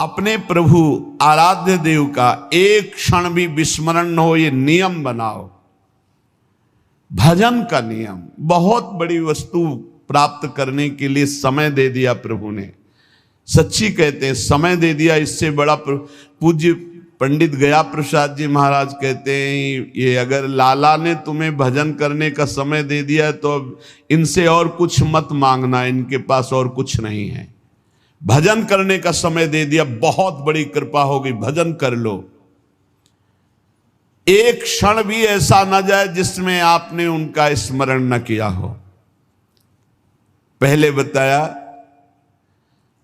अपने प्रभु आराध्य देव का एक क्षण भी विस्मरण न हो, ये नियम बनाओ। भजन का नियम, बहुत बड़ी वस्तु प्राप्त करने के लिए समय दे दिया प्रभु ने। सच्ची कहते हैं, समय दे दिया, इससे बड़ा। पूज्य पंडित गया प्रसाद जी महाराज कहते हैं, ये अगर लाला ने तुम्हें भजन करने का समय दे दिया तो अब इनसे और कुछ मत मांगना, इनके पास और कुछ नहीं है। भजन करने का समय दे दिया, बहुत बड़ी कृपा हो गई, भजन कर लो। एक क्षण भी ऐसा न जाए जिसमें आपने उनका स्मरण न किया हो। पहले बताया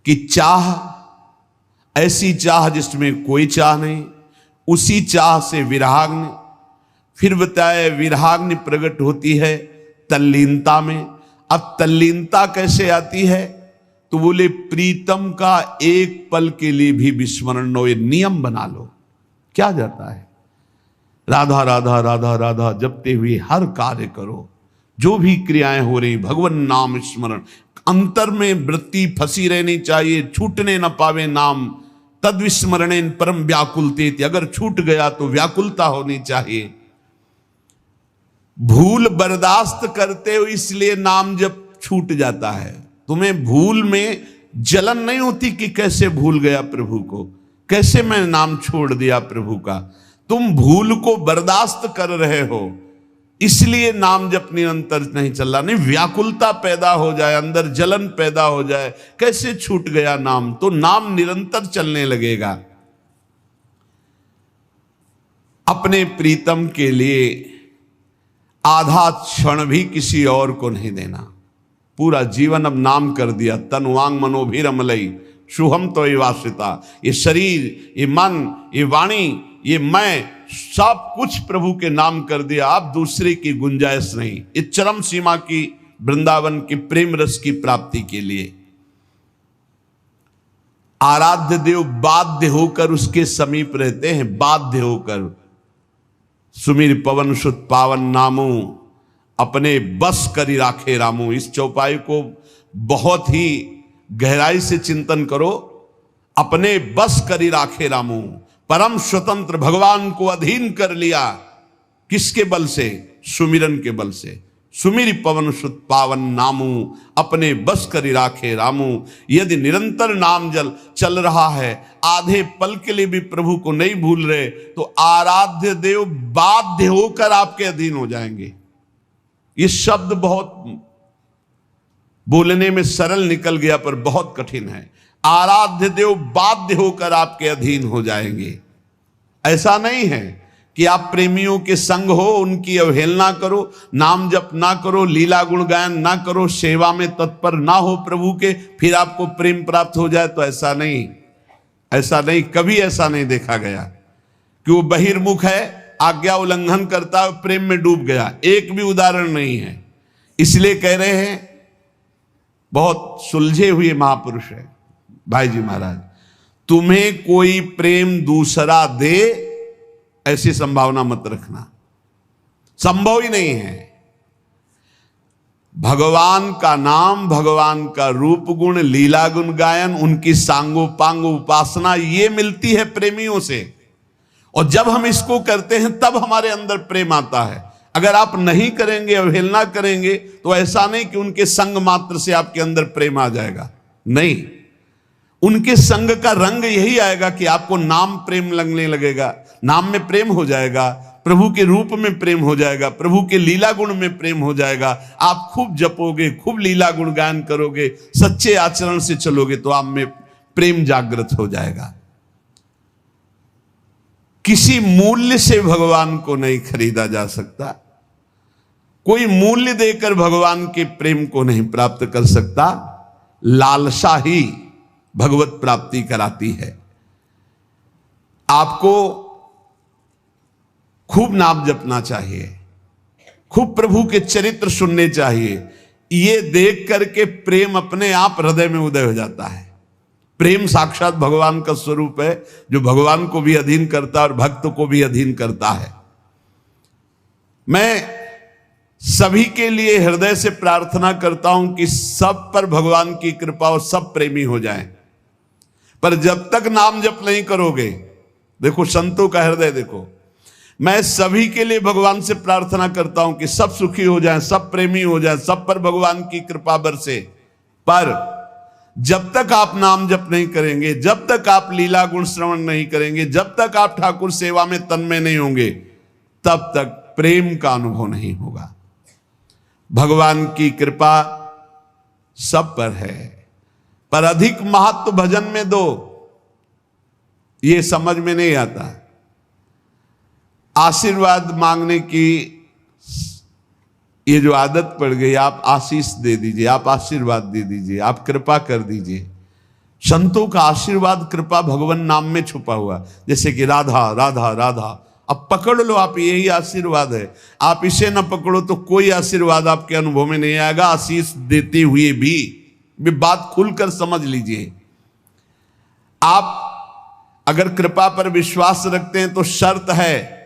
कि चाह, ऐसी चाह जिसमें कोई चाह नहीं, उसी चाह से विराग्नि। फिर बताया विराग्नि प्रकट होती है तल्लीनता में। अब तल्लीनता कैसे आती है? तो बोले प्रीतम का एक पल के लिए भी विस्मरण न हो, ये नियम बना लो। क्या जाता है? राधा राधा राधा राधा जपते हुए हर कार्य करो, जो भी क्रियाएं हो रही, भगवान नाम स्मरण। अंतर में वृत्ति फंसी रहनी चाहिए, छूटने न पावे नाम। तद विस्मरणे परम व्याकुलते, अगर छूट गया तो व्याकुलता होनी चाहिए। भूल बर्दाश्त करते हो इसलिए नाम जब छूट जाता है। तुम्हें भूल में जलन नहीं होती कि कैसे भूल गया प्रभु को, कैसे मैं नाम छोड़ दिया प्रभु का। तुम भूल को बर्दाश्त कर रहे हो, इसलिए नाम जप निरंतर नहीं चल रहा। नहीं, व्याकुलता पैदा हो जाए, अंदर जलन पैदा हो जाए, कैसे छूट गया नाम, तो नाम निरंतर चलने लगेगा। अपने प्रीतम के लिए आधा क्षण भी किसी और को नहीं देना। पूरा जीवन अब नाम कर दिया। तन वांग मनोभिरमलई शुभम तो वासिता। ये शरीर, ये मन, ये वाणी, ये मैं, सब कुछ प्रभु के नाम कर दिया। अब दूसरे की गुंजाइश नहीं। इस चरम सीमा की वृंदावन की प्रेम रस की प्राप्ति के लिए आराध्य देव बाध्य होकर उसके समीप रहते हैं, बाध्य होकर। सुमिर पवन सुत पावन नामू, अपने बस करी राखे रामू। इस चौपाई को बहुत ही गहराई से चिंतन करो। अपने बस करी राखे रामू, परम स्वतंत्र भगवान को अधीन कर लिया। किसके बल से? सुमिरन के बल से। सुमिर पवन सुत पावन नामू, अपने बस करी राखे रामू। यदि निरंतर नाम जल चल रहा है, आधे पल के लिए भी प्रभु को नहीं भूल रहे, तो आराध्य देव बाध्य होकर आपके अधीन हो जाएंगे। ये शब्द बहुत बोलने में सरल निकल गया पर बहुत कठिन है। आराध्य देव बाध्य होकर आपके अधीन हो जाएंगे। ऐसा नहीं है कि आप प्रेमियों के संग हो, उनकी अवहेलना करो, नाम जप ना करो, लीला गुण गायन ना करो, सेवा में तत्पर ना हो प्रभु के, फिर आपको प्रेम प्राप्त हो जाए। तो ऐसा नहीं, ऐसा नहीं, कभी ऐसा नहीं देखा गया कि वो बहिर्मुख है, आज्ञा उल्लंघन करता है, प्रेम में डूब गया। एक भी उदाहरण नहीं है। इसलिए कह रहे हैं, बहुत सुलझे हुए महापुरुष है भाई जी महाराज, तुम्हें कोई प्रेम दूसरा दे ऐसी संभावना मत रखना, संभव ही नहीं है। भगवान का नाम, भगवान का रूप गुण, लीला गुण गायन, उनकी सांगोपांग उपासना, ये मिलती है प्रेमियों से। और जब हम इसको करते हैं तब हमारे अंदर प्रेम आता है। अगर आप नहीं करेंगे, अवहेलना करेंगे, तो ऐसा नहीं कि उनके संग मात्र से आपके अंदर प्रेम आ जाएगा। नहीं, उनके संग का रंग यही आएगा कि आपको नाम प्रेम लगने लगेगा, नाम में प्रेम हो जाएगा, प्रभु के रूप में प्रेम हो जाएगा, प्रभु के लीला गुण में प्रेम हो जाएगा। आप खूब जपोगे, खूब लीला गुण गायन करोगे, सच्चे आचरण से चलोगे, तो आप में प्रेम जागृत हो जाएगा। किसी मूल्य से भगवान को नहीं खरीदा जा सकता। कोई मूल्य देकर भगवान के प्रेम को नहीं प्राप्त कर सकता। लालसा ही भगवत प्राप्ति कराती है। आपको खूब नाम जपना चाहिए, खूब प्रभु के चरित्र सुनने चाहिए। ये देख करके प्रेम अपने आप हृदय में उदय हो जाता है। प्रेम साक्षात भगवान का स्वरूप है, जो भगवान को भी अधीन करता है और भक्त को भी अधीन करता है। मैं सभी के लिए हृदय से प्रार्थना करता हूं कि सब पर भगवान की कृपा और सब प्रेमी हो जाएं। पर जब तक नाम जप नहीं करोगे, देखो संतों का हृदय देखो, मैं सभी के लिए भगवान से प्रार्थना करता हूं कि सब सुखी हो जाएं, सब प्रेमी हो जाएं, सब पर भगवान की कृपा बरसे। पर जब तक आप नाम जप नहीं करेंगे, जब तक आप लीला गुण श्रवण नहीं करेंगे, जब तक आप ठाकुर सेवा में तन्मय नहीं होंगे, तब तक प्रेम का अनुभव नहीं होगा। भगवान की कृपा सब पर है, पर अधिक महत्व भजन में दो, ये समझ में नहीं आता। आशीर्वाद मांगने की ये जो आदत पड़ गई, आप आशीष दे दीजिए, आप आशीर्वाद दे दीजिए, आप कृपा कर दीजिए। संतों का आशीर्वाद कृपा भगवान नाम में छुपा हुआ, जैसे कि राधा राधा राधा, अब पकड़ लो आप, यही आशीर्वाद है। आप इसे न पकड़ो तो कोई आशीर्वाद आपके अनुभव में नहीं आएगा। आशीष देते हुए भी बात खुलकर समझ लीजिए। आप अगर कृपा पर विश्वास रखते हैं तो शर्त है,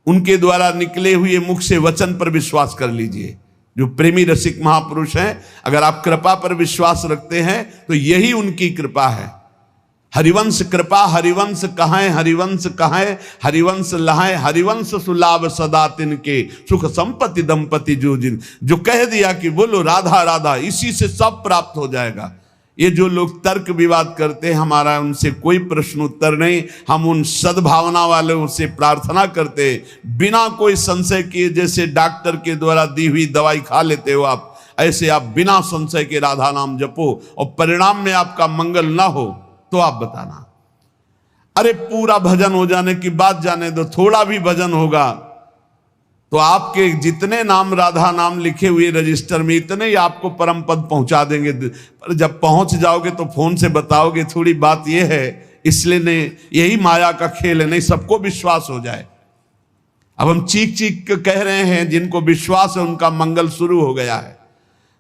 उनके द्वारा निकले हुए मुख से वचन पर विश्वास कर लीजिए। जो प्रेमी रसिक महापुरुष हैं, अगर आप कृपा पर विश्वास रखते हैं तो यही उनकी कृपा है। हरिवंश कृपा हरिवंश कहां, हरिवंश कहां, हरिवंश लहाए, हरिवंश सुलाभ सदा तिनके, सुख संपत्ति दंपति जो जिन, जो कह दिया कि बोलो राधा राधा, इसी से सब प्राप्त हो जाएगा। ये जो लोग तर्क विवाद करते हैं, हमारा उनसे कोई प्रश्न उत्तर नहीं। हम उन सद्भावना वालों से प्रार्थना करते हैं, बिना कोई संशय किए, जैसे डॉक्टर के द्वारा दी हुई दवाई खा लेते हो आप, ऐसे आप बिना संशय के राधा नाम जपो, और परिणाम में आपका मंगल ना हो तो आप बताना। अरे पूरा भजन हो जाने की बात जाने दो, थोड़ा भी भजन होगा तो आपके जितने नाम राधा नाम लिखे हुए रजिस्टर में, इतने ही आपको परम पद पहुंचा देंगे। पर जब पहुंच जाओगे तो फोन से बताओगे, थोड़ी बात यह है, इसलिए नहीं, यही माया का खेल है, नहीं सबको विश्वास हो जाए। अब हम चीख चीख के कह रहे हैं, जिनको विश्वास है उनका मंगल शुरू हो गया है,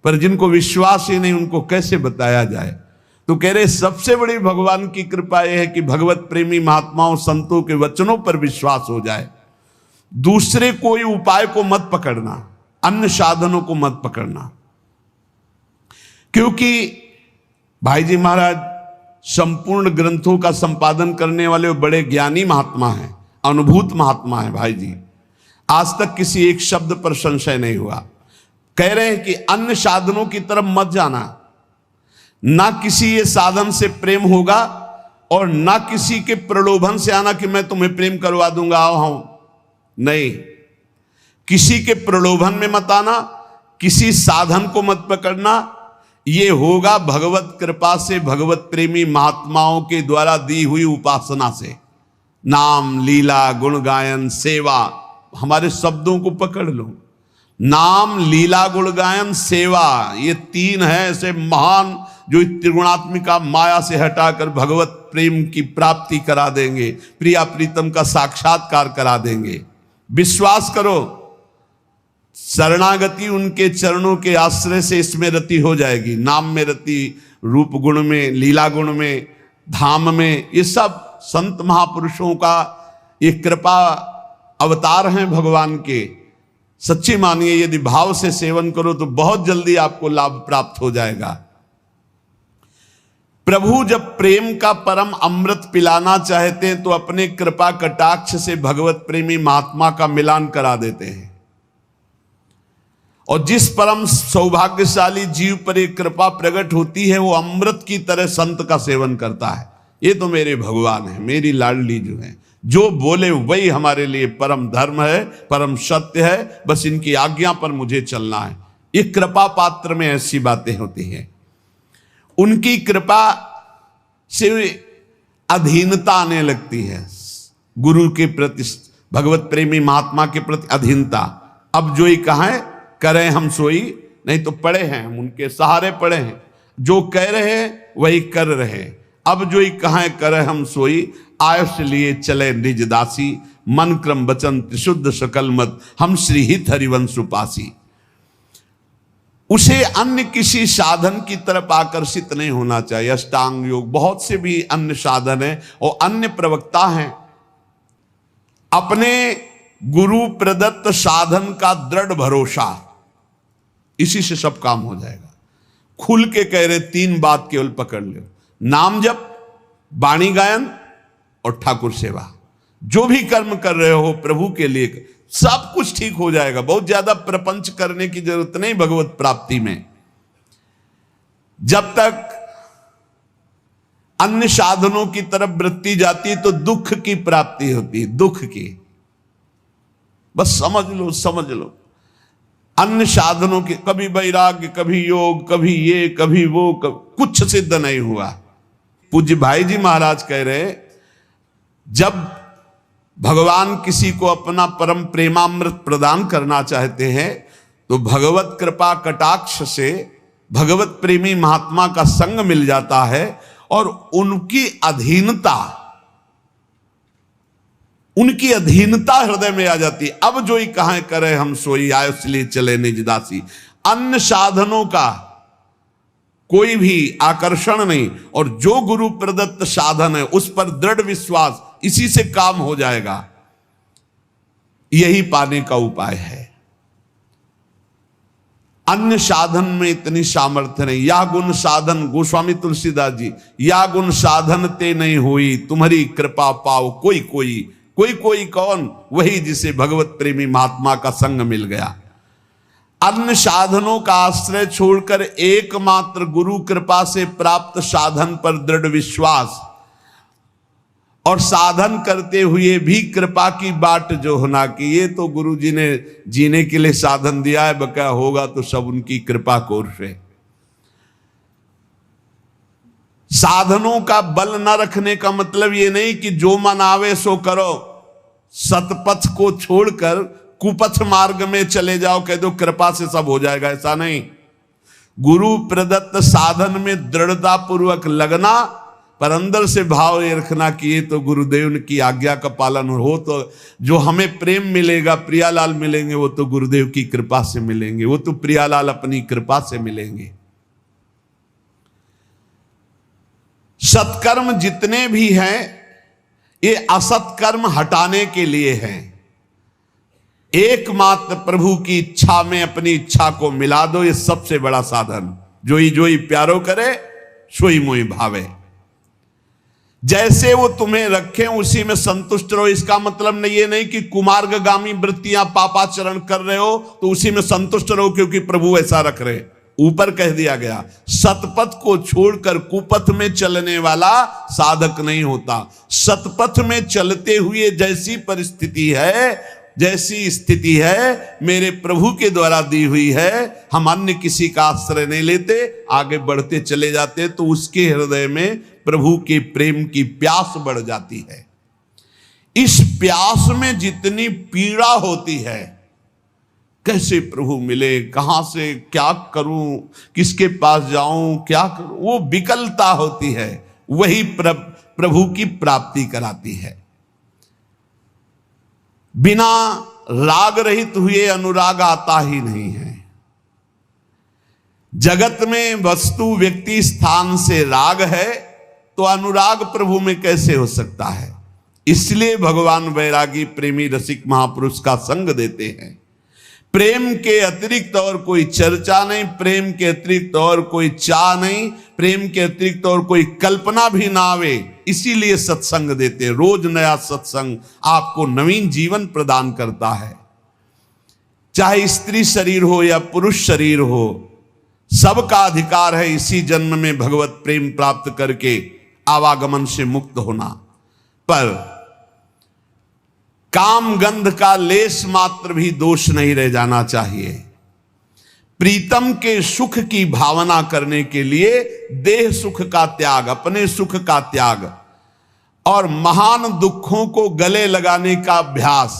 पर जिनको विश्वास ही नहीं उनको कैसे बताया जाए। तो कह रहे सबसे बड़ी भगवान की कृपा यह है कि भगवत प्रेमी महात्माओं संतों के वचनों पर विश्वास हो जाए। दूसरे कोई उपाय को मत पकड़ना, अन्य साधनों को मत पकड़ना, क्योंकि भाई जी महाराज संपूर्ण ग्रंथों का संपादन करने वाले बड़े ज्ञानी महात्मा हैं, अनुभूत महात्मा हैं भाई जी। आज तक किसी एक शब्द पर संशय नहीं हुआ। कह रहे हैं कि अन्य साधनों की तरफ मत जाना, ना किसी ये साधन से प्रेम होगा और ना किसी के प्रलोभन से आना कि मैं तुम्हें प्रेम करवा दूंगा, आओ हम, नहीं, किसी के प्रलोभन में मत आना, किसी साधन को मत पकड़ना। ये होगा भगवत कृपा से, भगवत प्रेमी महात्माओं के द्वारा दी हुई उपासना से। नाम लीला गुण गायन सेवा, हमारे शब्दों को पकड़ लो, नाम लीला गुण गायन सेवा, ये तीन है ऐसे महान जो त्रिगुणात्मिका माया से हटाकर भगवत प्रेम की प्राप्ति करा देंगे, प्रिया प्रीतम का साक्षात्कार करा देंगे। विश्वास करो, शरणागति उनके चरणों के आश्रय से इसमें रति हो जाएगी। नाम में रति, रूप गुण में, लीला गुण में, धाम में, ये सब संत महापुरुषों का ये कृपा अवतार हैं भगवान के। सच्ची मानिए, यदि भाव से सेवन करो तो बहुत जल्दी आपको लाभ प्राप्त हो जाएगा। प्रभु जब प्रेम का परम अमृत पिलाना चाहते हैं तो अपने कृपा कटाक्ष से भगवत प्रेमी महात्मा का मिलान करा देते हैं, और जिस परम सौभाग्यशाली जीव पर एक कृपा प्रकट होती है वो अमृत की तरह संत का सेवन करता है। ये तो मेरे भगवान है, मेरी लाडली जो है, जो बोले वही हमारे लिए परम धर्म है, परम सत्य है, बस इनकी आज्ञा पर मुझे चलना है। ये कृपा पात्र में ऐसी बातें होती हैं। उनकी कृपा से अधीनता आने लगती है, गुरु के प्रति, भगवत प्रेमी महात्मा के प्रति अधीनता। अब जो ही कहें करें हम सोई, नहीं तो पड़े हैं हम उनके सहारे पड़े हैं, जो कह रहे हैं वही कर रहे हैं। अब जो ही कहें करें हम सोई, आयुष लिए चले निज दासी, मन क्रम वचन त्रिशुद्ध सकल मत, हम श्री हित हरिवंश उपासी। उसे अन्य किसी साधन की तरफ आकर्षित नहीं होना चाहिए। अष्टांग योग, बहुत से भी अन्य साधन है और अन्य प्रवक्ता हैं। अपने गुरु प्रदत्त साधन का दृढ़ भरोसा, इसी से सब काम हो जाएगा। खुल के कह रहे, तीन बात केवल पकड़ लो, नाम जप, वाणी गायन और ठाकुर सेवा, जो भी कर्म कर रहे हो प्रभु के लिए, सब कुछ ठीक हो जाएगा। बहुत ज्यादा प्रपंच करने की जरूरत नहीं भगवत प्राप्ति में। जब तक अन्य साधनों की तरफ वृत्ति जाती है तो दुख की प्राप्ति होती है, दुख की। बस समझ लो, समझ लो। अन्य साधनों के कभी वैराग्य, कभी योग, कभी ये, कभी वो, कुछ सिद्ध नहीं हुआ। पूज्य भाई जी महाराज कह रहे, जब भगवान किसी को अपना परम प्रेमामृत प्रदान करना चाहते हैं तो भगवत कृपा कटाक्ष से भगवत प्रेमी महात्मा का संग मिल जाता है और उनकी अधीनता हृदय में आ जाती है। अब जो ही कहां करे हम सोई, आयो इसलिए चले निज दासी। अन्य साधनों का कोई भी आकर्षण नहीं, और जो गुरु प्रदत्त साधन है उस पर दृढ़ विश्वास, इसी से काम हो जाएगा। यही पाने का उपाय है। अन्य साधन में इतनी सामर्थ्य नहीं। या गुण साधन, गोस्वामी तुलसीदास जी, या गुण साधन ते नहीं हुई, तुम्हारी कृपा पाओ कोई कोई। कोई कोई कौन? वही जिसे भगवत प्रेमी महात्मा का संग मिल गया। अन्य साधनों का आश्रय छोड़कर एकमात्र गुरु कृपा से प्राप्त साधन पर दृढ़ विश्वास, और साधन करते हुए भी कृपा की बाट जो होना कि ये तो गुरु जी ने जीने के लिए साधन दिया है, बका होगा तो सब उनकी कृपा कोर से। साधनों का बल न रखने का मतलब ये नहीं कि जो मन आवे सो करो, सतपथ को छोड़कर कुपथ मार्ग में चले जाओ, कह दो कृपा से सब हो जाएगा, ऐसा नहीं। गुरु प्रदत्त साधन में दृढ़ता पूर्वक लगना, पर अंदर से भाव ये रखना कि ये तो गुरुदेव की आज्ञा का पालन हो, तो जो हमें प्रेम मिलेगा, प्रियालाल मिलेंगे, वो तो गुरुदेव की कृपा से मिलेंगे, वो तो प्रियालाल अपनी कृपा से मिलेंगे। सत्कर्म जितने भी हैं ये असत्कर्म हटाने के लिए हैं। एकमात्र प्रभु की इच्छा में अपनी इच्छा को मिला दो, ये सबसे बड़ा साधन। जोई जोई प्यारो करे सोई मोई भावे। जैसे वो तुम्हें रखें उसी में संतुष्ट रहो। इसका मतलब ये नहीं कि कुमार्गगामी वृत्तियां पापाचरण कर रहे हो तो उसी में संतुष्ट रहो क्योंकि प्रभु ऐसा रख रहे। ऊपर कह दिया गया, सतपथ को छोड़कर कुपथ में चलने वाला साधक नहीं होता। सतपथ में चलते हुए जैसी परिस्थिति है, जैसी स्थिति है, मेरे प्रभु के द्वारा दी हुई है, हम अन्य किसी का आश्रय नहीं लेते, आगे बढ़ते चले जाते, तो उसके हृदय में प्रभु के प्रेम की प्यास बढ़ जाती है। इस प्यास में जितनी पीड़ा होती है, कैसे प्रभु मिले, कहां से क्या करूं, किसके पास जाऊं, क्या करूं, वो विकलता होती है, वही प्रभु की प्राप्ति कराती है। बिना राग रहित हुए अनुराग आता ही नहीं है। जगत में वस्तु, व्यक्ति, स्थान से राग है तो अनुराग प्रभु में कैसे हो सकता है। इसलिए भगवान वैरागी प्रेमी रसिक महापुरुष का संग देते हैं। प्रेम के अतिरिक्त और कोई चर्चा नहीं, प्रेम के अतिरिक्त और कोई चाह नहीं, प्रेम के अतिरिक्त और कोई कल्पना भी ना आवे, इसीलिए सत्संग देते। रोज नया सत्संग आपको नवीन जीवन प्रदान करता है। चाहे स्त्री शरीर हो या पुरुष शरीर हो, सबका अधिकार है इसी जन्म में भगवत प्रेम प्राप्त करके आवागमन से मुक्त होना। पर काम गंध का लेस मात्र भी दोष नहीं रह जाना चाहिए। प्रीतम के सुख की भावना करने के लिए देह सुख का त्याग, अपने सुख का त्याग और महान दुखों को गले लगाने का अभ्यास।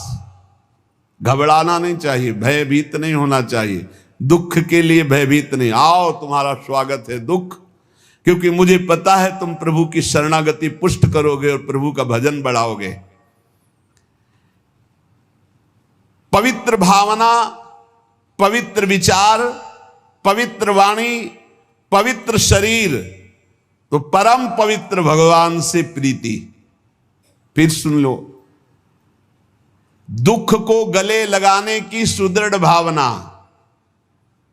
घबराना नहीं चाहिए, भयभीत नहीं होना चाहिए। दुख के लिए भयभीत नहीं, आओ तुम्हारा स्वागत है दुख, क्योंकि मुझे पता है तुम प्रभु की शरणागति पुष्ट करोगे और प्रभु का भजन बढ़ाओगे। पवित्र भावना, पवित्र विचार, पवित्र वाणी, पवित्र शरीर, तो परम पवित्र भगवान से प्रीति। फिर सुन लो, दुख को गले लगाने की सुदृढ़ भावना,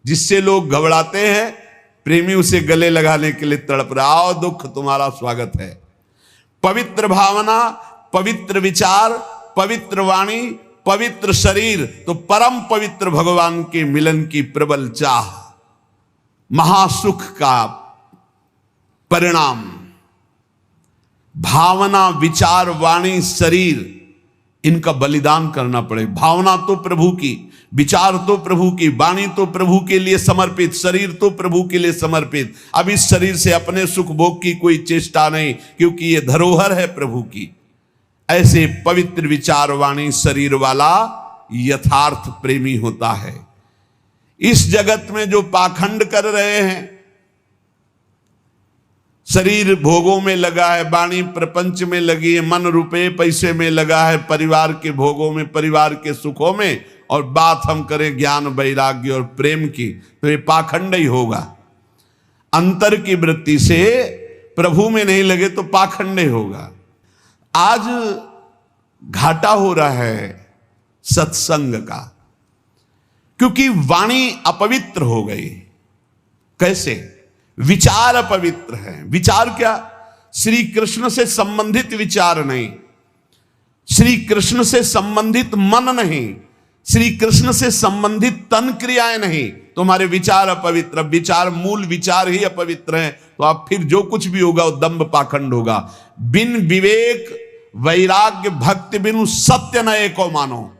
जिससे लोग घबराते हैं, प्रेमी उसे गले लगाने के लिए तड़प रहा, आओ दुख तुम्हारा स्वागत है। पवित्र भावना, पवित्र विचार, पवित्र वाणी, पवित्र शरीर, तो परम पवित्र भगवान के मिलन की प्रबल चाह, महासुख का परिणाम। भावना, विचार, वाणी, शरीर, इनका बलिदान करना पड़े। भावना तो प्रभु की, विचार तो प्रभु की, वाणी तो प्रभु के लिए समर्पित, शरीर तो प्रभु के लिए समर्पित। अब इस शरीर से अपने सुख भोग की कोई चेष्टा नहीं, क्योंकि ये धरोहर है प्रभु की। ऐसे पवित्र विचार, वाणी, शरीर वाला यथार्थ प्रेमी होता है। इस जगत में जो पाखंड कर रहे हैं, शरीर भोगों में लगा है, वाणी प्रपंच में लगी है, मन रुपए पैसे में लगा है, परिवार के भोगों में, परिवार के सुखों में, और बात हम करें ज्ञान, वैराग्य और प्रेम की, तो ये पाखंड ही होगा। अंतर की वृत्ति से प्रभु में नहीं लगे तो पाखंड ही होगा। आज घाटा हो रहा है सत्संग का, क्योंकि वाणी अपवित्र हो गई। कैसे? विचार अपवित्र है। विचार क्या? श्री कृष्ण से संबंधित विचार नहीं, श्री कृष्ण से संबंधित मन नहीं, श्री कृष्ण से संबंधित तन क्रियाएं नहीं, तुम्हारे विचार अपवित्र। विचार, मूल विचार ही अपवित्र है, तो आप फिर जो कुछ भी होगा वो दंभ पाखंड होगा। बिन विवेक वैराग्य भक्ति बिनु सत्य न एको मानो।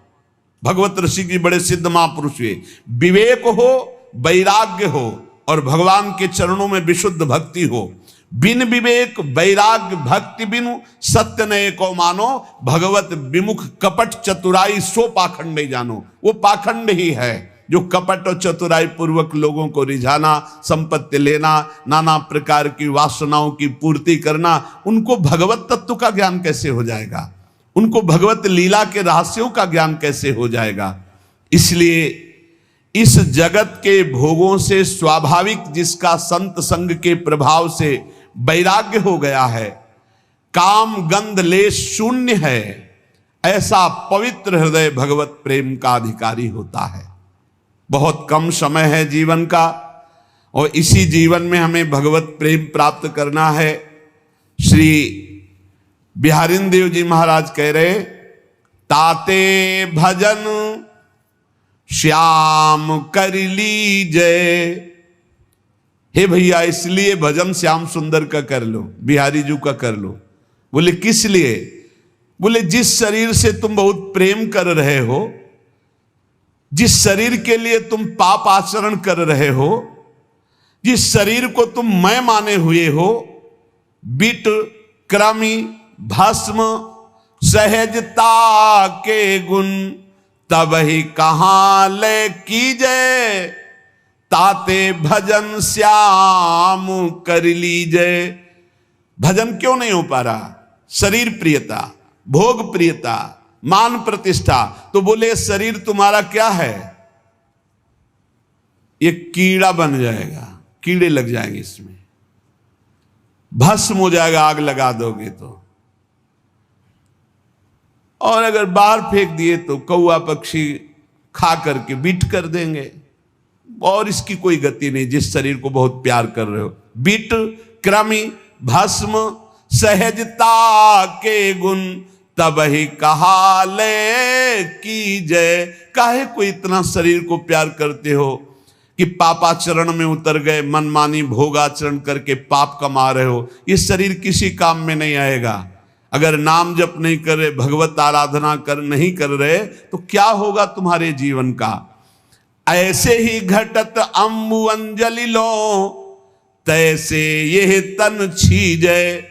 भगवत ऋषि की बड़े सिद्ध महापुरुष हुए। विवेक हो, वैराग्य हो, और भगवान के चरणों में विशुद्ध भक्ति हो। बिन विवेक वैराग्य भक्ति बिनु सत्य न एको मानो, भगवत विमुख कपट चतुराई सो पाखंड नहीं जानो। वो पाखंड ही है जो कपट और चतुराई पूर्वक लोगों को रिझाना, संपत्ति लेना, नाना प्रकार की वासनाओं की पूर्ति करना। उनको भगवत तत्व का ज्ञान कैसे हो जाएगा? उनको भगवत लीला के रहस्यों का ज्ञान कैसे हो जाएगा? इसलिए इस जगत के भोगों से स्वाभाविक जिसका संत संग के प्रभाव से वैराग्य हो गया है, काम गंध लेश शून्य है, ऐसा पवित्र हृदय भगवत प्रेम का अधिकारी होता है। बहुत कम समय है जीवन का, और इसी जीवन में हमें भगवत प्रेम प्राप्त करना है। श्री बिहारिन देव जी महाराज कह रहे, ताते भजन श्याम कर लीजय। हे भैया, इसलिए भजन श्याम सुंदर का कर लो, बिहारी जी का कर लो। बोले किस लिए? बोले जिस शरीर से तुम बहुत प्रेम कर रहे हो, जिस शरीर के लिए तुम पाप आचरण कर रहे हो, जिस शरीर को तुम मैं माने हुए हो, बिट क्रमी भस्म सहजता के गुण तब ही कहां ले कीजय, ताते भजन श्याम कर लीजय। भजन क्यों नहीं हो पा रहा? शरीर प्रियता, भोग प्रियता, मान प्रतिष्ठा। तो बोले शरीर तुम्हारा क्या है? ये कीड़ा बन जाएगा, कीड़े लग जाएंगे इसमें, भस्म हो जाएगा आग लगा दोगे तो। और अगर बाहर फेंक दिए तो कौआ पक्षी खा करके बीट कर देंगे, और इसकी कोई गति नहीं जिस शरीर को बहुत प्यार कर रहे हो। बीट क्रमी भस्म सहजता के गुण तब ही कहा ले की जय। काहे को इतना शरीर को प्यार करते हो कि पापाचरण में उतर गए, मनमानी भोगाचरण करके पाप कमा रहे हो? ये शरीर किसी काम में नहीं आएगा। अगर नाम जप नहीं कर रहे, भगवत आराधना नहीं कर रहे, तो क्या होगा तुम्हारे जीवन का? ऐसे ही घटत अम्बु अंजलि लो, तैसे ये तन छीजे।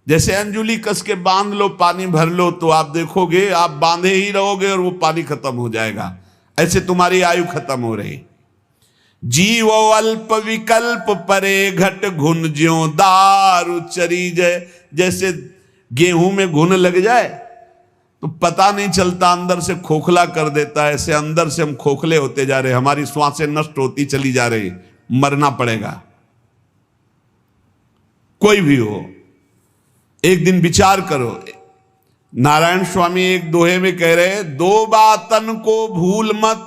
जैसे अंजुली कस के बांध लो, पानी भर लो, तो आप देखोगे आप बांधे ही रहोगे और वो पानी खत्म हो जाएगा। ऐसे तुम्हारी आयु खत्म हो रही। जीवो अल्प विकल्प परे घट घुन ज्यों दारु चरी जय। जैसे गेहूं में घुन लग जाए तो पता नहीं चलता, अंदर से खोखला कर देता है। ऐसे अंदर से हम खोखले होते जा रहे, हमारी श्वासें नष्ट होती चली जा रही, मरना पड़ेगा। कोई भी हो, एक दिन विचार करो। नारायण स्वामी एक दोहे में कह रहे, दो बातन को भूल मत,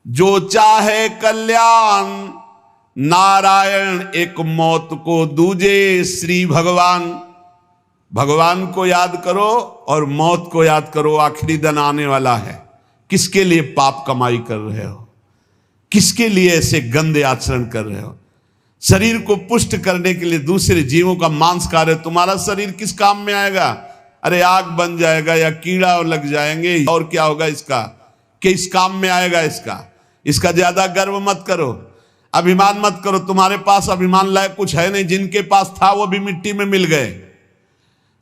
जो चाहे कल्याण, नारायण एक मौत को दूजे श्री भगवान। भगवान को याद करो और मौत को याद करो, आखिरी दिन आने वाला है। किसके लिए पाप कमाई कर रहे हो? किसके लिए ऐसे गंदे आचरण कर रहे हो? शरीर को पुष्ट करने के लिए दूसरे जीवों का मांस खा रहे हो। तुम्हारा शरीर किस काम में आएगा? अरे आग बन जाएगा या कीड़ा लग जाएंगे, और क्या होगा इसका? कि इस काम में आएगा इसका ज्यादा गर्व मत करो, अभिमान मत करो। तुम्हारे पास अभिमान लायक कुछ है नहीं। जिनके पास था वो भी मिट्टी में मिल गए।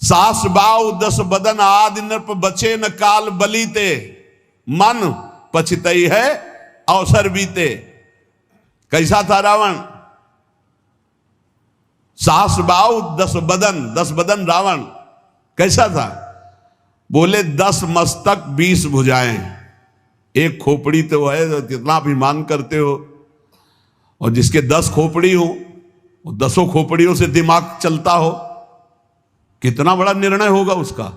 सास बाव 10 बदन आदि नृप बचे न काल बलीते, मन पछतई है अवसर बीते। कैसा था रावण? सास बाव 10 बदन रावण कैसा था? बोले 10 मस्तक 20 भुजाएं, एक खोपड़ी तो है, तो कितना अभिमान करते हो। और जिसके 10 खोपड़ी हो, वो 10 खोपड़ियों से दिमाग चलता हो, कितना बड़ा निर्णय होगा उसका।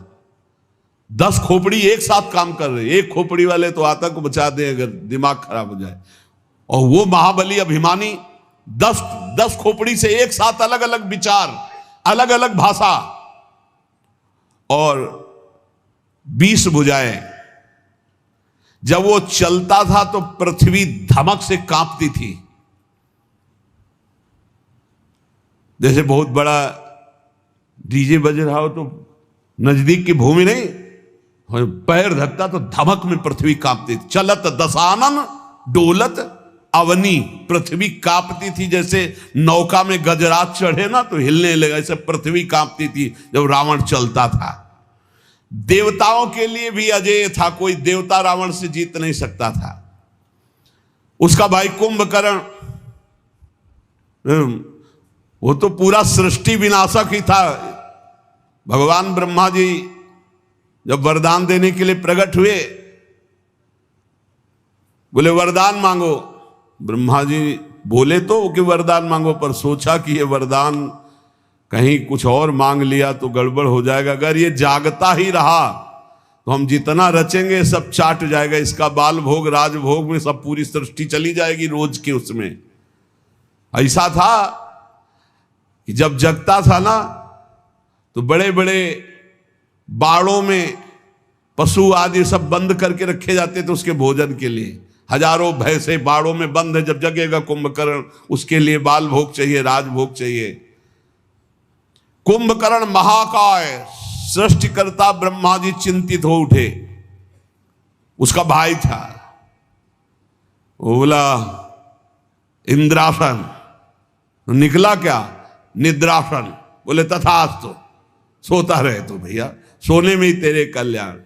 10 खोपड़ी एक साथ काम कर रहे, एक खोपड़ी वाले तो आतंक को बचा दे अगर दिमाग खराब हो जाए। और वो महाबली अभिमानी 10 खोपड़ी से एक साथ अलग अलग विचार, अलग अलग भाषा और 20 भुजाएं। जब वो चलता था तो पृथ्वी धमक से कांपती थी। जैसे बहुत बड़ा डीजे बज रहा हो तो नजदीक की भूमि नहीं, पैर धकता तो धमक में पृथ्वी कांपती थी। चलत दशानन डोलत अवनी, पृथ्वी कांपती थी। जैसे नौका में गजरात चढ़े ना तो हिलने लगा, ऐसे पृथ्वी कांपती थी जब रावण चलता था। देवताओं के लिए भी अजेय था, कोई देवता रावण से जीत नहीं सकता था। उसका भाई कुंभकर्ण, वो तो पूरा सृष्टि विनाशक ही था। भगवान ब्रह्मा जी जब वरदान देने के लिए प्रकट हुए, बोले वरदान मांगो। ब्रह्मा जी बोले तो कि वरदान मांगो, पर सोचा कि ये वरदान कहीं कुछ और मांग लिया तो गड़बड़ हो जाएगा। अगर ये जागता ही रहा तो हम जितना रचेंगे सब चाट जाएगा। इसका बाल भोग राजभोग में सब पूरी सृष्टि चली जाएगी रोज की। उसमें ऐसा था कि जब जगता था ना तो बड़े बड़े बाड़ों में पशु आदि सब बंद करके रखे जाते थे उसके भोजन के लिए। हजारों भैंसे बाड़ों में बंद है, जब जगेगा कुंभकर्ण उसके लिए बाल भोग चाहिए, राजभोग चाहिए। कुंभकर्ण महाकाय सृष्टिकर्ता ब्रह्मा जी चिंतित हो उठे। उसका भाई था, वो बोला इंद्रासन, निकला क्या? निद्रासन। बोले तथास्तु, सोता रहे तो भैया, सोने में ही तेरे कल्याण।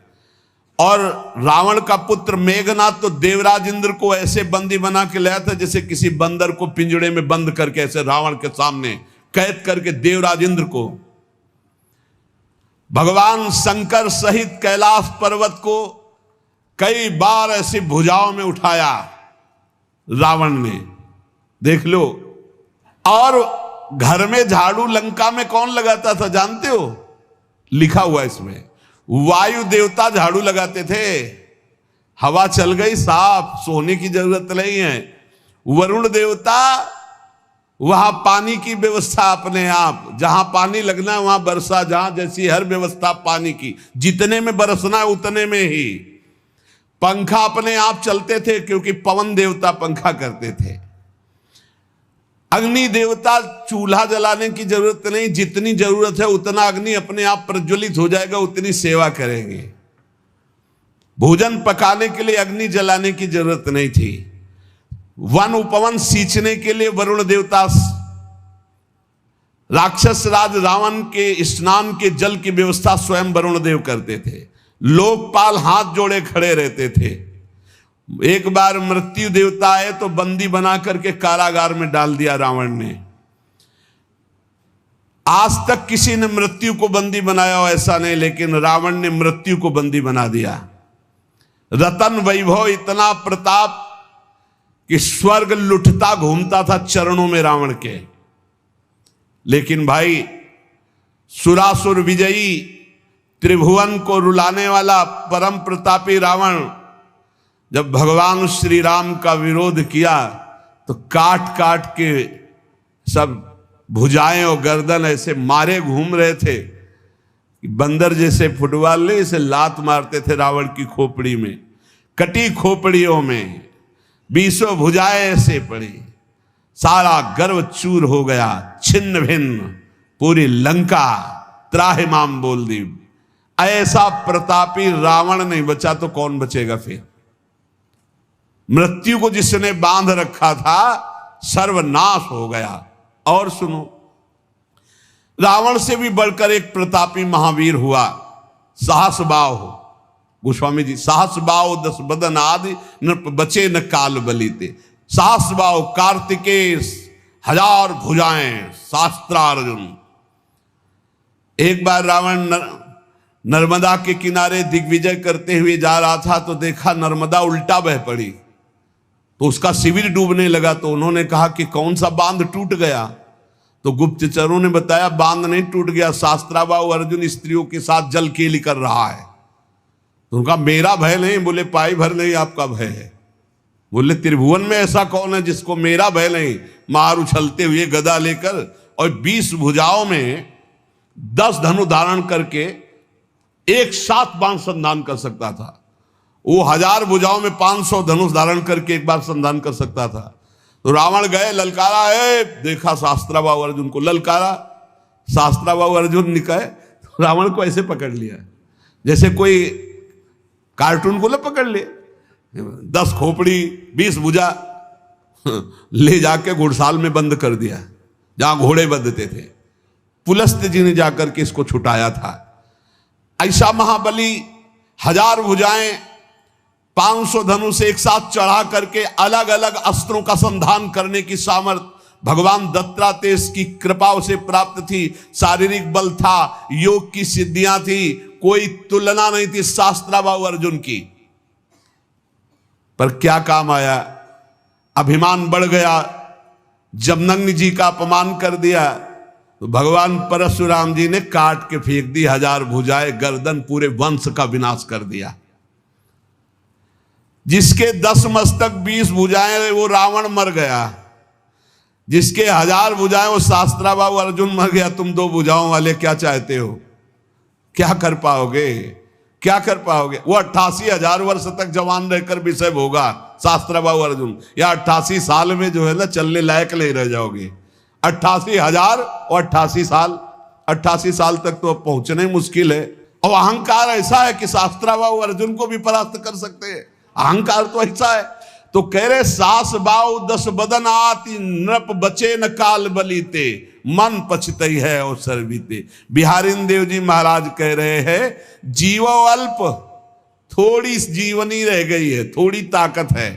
और रावण का पुत्र मेघनाथ तो देवराज इंद्र को ऐसे बंदी बना के लाया था जैसे किसी बंदर को पिंजड़े में बंद करके, ऐसे रावण के सामने कैद करके देवराज इंद्र को। भगवान शंकर सहित कैलाश पर्वत को कई बार ऐसी भुजाओं में उठाया रावण ने, देख लो। और घर में झाड़ू लंका में कौन लगाता था जानते हो? लिखा हुआ इसमें, वायु देवता झाड़ू लगाते थे। हवा चल गई साफ, सोने की जरूरत नहीं है। वरुण देवता वहां पानी की व्यवस्था अपने आप, जहां पानी लगना है वहां बरसा, जहां जैसी हर व्यवस्था पानी की, जितने में बरसना है उतने में ही। पंखा अपने आप चलते थे क्योंकि पवन देवता पंखा करते थे। अग्नि देवता चूल्हा जलाने की जरूरत नहीं, जितनी जरूरत है उतना अग्नि अपने आप प्रज्वलित हो जाएगा, उतनी सेवा करेंगे। भोजन पकाने के लिए अग्नि जलाने की जरूरत नहीं थी। वन उपवन सींचने के लिए वरुण देवता, राक्षस राज रावण के स्नान के जल की व्यवस्था स्वयं वरुण देव करते थे। लोकपाल हाथ जोड़े खड़े रहते थे। एक बार मृत्यु देवता आए तो बंदी बना करके कारागार में डाल दिया रावण ने। आज तक किसी ने मृत्यु को बंदी बनाया हो ऐसा नहीं, लेकिन रावण ने मृत्यु को बंदी बना दिया। रतन वैभव इतना प्रताप कि स्वर्ग लुटता घूमता था चरणों में रावण के। लेकिन भाई सुरासुर विजयी, त्रिभुवन को रुलाने वाला परम प्रतापी रावण जब भगवान श्री राम का विरोध किया तो काट काट के सब भुजाएं और गर्दन ऐसे मारे घूम रहे थे। बंदर जैसे फुटबॉल ले इसे लात मारते थे रावण की खोपड़ी में, कटी खोपड़ियों में 20 भुजाएं ऐसे पड़ी, सारा गर्व चूर हो गया, छिन्न भिन्न, पूरी लंका त्राहिमाम बोल दी। ऐसा प्रतापी रावण नहीं बचा तो कौन बचेगा फिर? मृत्यु को जिसने बांध रखा था सर्वनाश हो गया। और सुनो, रावण से भी बढ़कर एक प्रतापी महावीर हुआ, सहस्रबाहु गोस्वामी जी। सहस्रबाहु 10 बदन आदि नृप बचे न काल बलीते। सहस्रबाहु कार्तिकेय 1000 भुजाएं शास्त्रार्जुन। एक बार रावण नर्मदा के किनारे दिग्विजय करते हुए जा रहा था तो देखा नर्मदा उल्टा बह पड़ी, तो उसका शिविर डूबने लगा। तो उन्होंने कहा कि कौन सा बांध टूट गया? तो गुप्तचरों ने बताया बांध नहीं टूट गया, शास्त्राबाहु अर्जुन स्त्रियों के साथ जल केली कर रहा है। तो उनका मेरा भय नहीं, बोले पाई भर नहीं आपका भय है। बोले त्रिभुवन में ऐसा कौन है जिसको मेरा भय नहीं? मार उछलते हुए गदा लेकर और 20 भुजाओं में 10 धनु धारण करके एक साथ बाण संधान कर सकता था। वो 1000 भुजाओं में 500 धनुष धारण करके एक बार संधान कर सकता था। तो रावण गए, ललकारा है, देखा शास्त्राबाहु अर्जुन को, ललकारा, शास्त्राबाहु अर्जुन निकले, तो रावण को ऐसे पकड़ लिया जैसे कोई कार्टून को पकड़ ले, 10 खोपड़ी 20 भुजा ले जाके घुड़साल में बंद कर दिया, जहां घोड़े बंधते थे। पुलस्त्य जी ने जाकर के इसको छुटाया था। ऐसा महाबली 1000 भुजाएं 500 धनुष एक साथ चढ़ा करके अलग अलग अस्त्रों का संधान करने की सामर्थ्य भगवान दत्तात्रेय की कृपा से प्राप्त थी। शारीरिक बल था, योग की सिद्धियां थी, कोई तुलना नहीं थी शास्त्राबाहु अर्जुन की। पर क्या काम आया? अभिमान बढ़ गया, जमदग्नि जी का अपमान कर दिया। तो भगवान परशुराम जी ने काट के फेंक दी 1000 भुजाएं, गर्दन, पूरे वंश का विनाश कर दिया। जिसके 10 मस्तक 20 भुजाएं वो रावण मर गया, जिसके 1000 भुजाएं वो शास्त्राबाहु अर्जुन मर गया। तुम 2 भुजाओं वाले क्या चाहते हो? क्या कर पाओगे? क्या कर पाओगे? वो 88,000 वर्ष तक जवान रहकर विषय होगा शास्त्राबाहु अर्जुन, या 88 साल में जो है ना चलने लायक नहीं रह जाओगे। 88,000 और 88 साल, 88 साल तक तो पहुंचना ही मुश्किल है। और अहंकार ऐसा है कि शास्त्राबाहु अर्जुन को भी परास्त कर सकते हैं। अहंकार तो ऐसा है। तो कह रहे सहस्रबाहु 10 बदन आति नृप बचे न काल बलीते, मन पछतई है अवसर बीते। बिहारी देव जी महाराज कह रहे हैं जीवो अल्प, थोड़ी जीवनी रह गई है, थोड़ी ताकत है,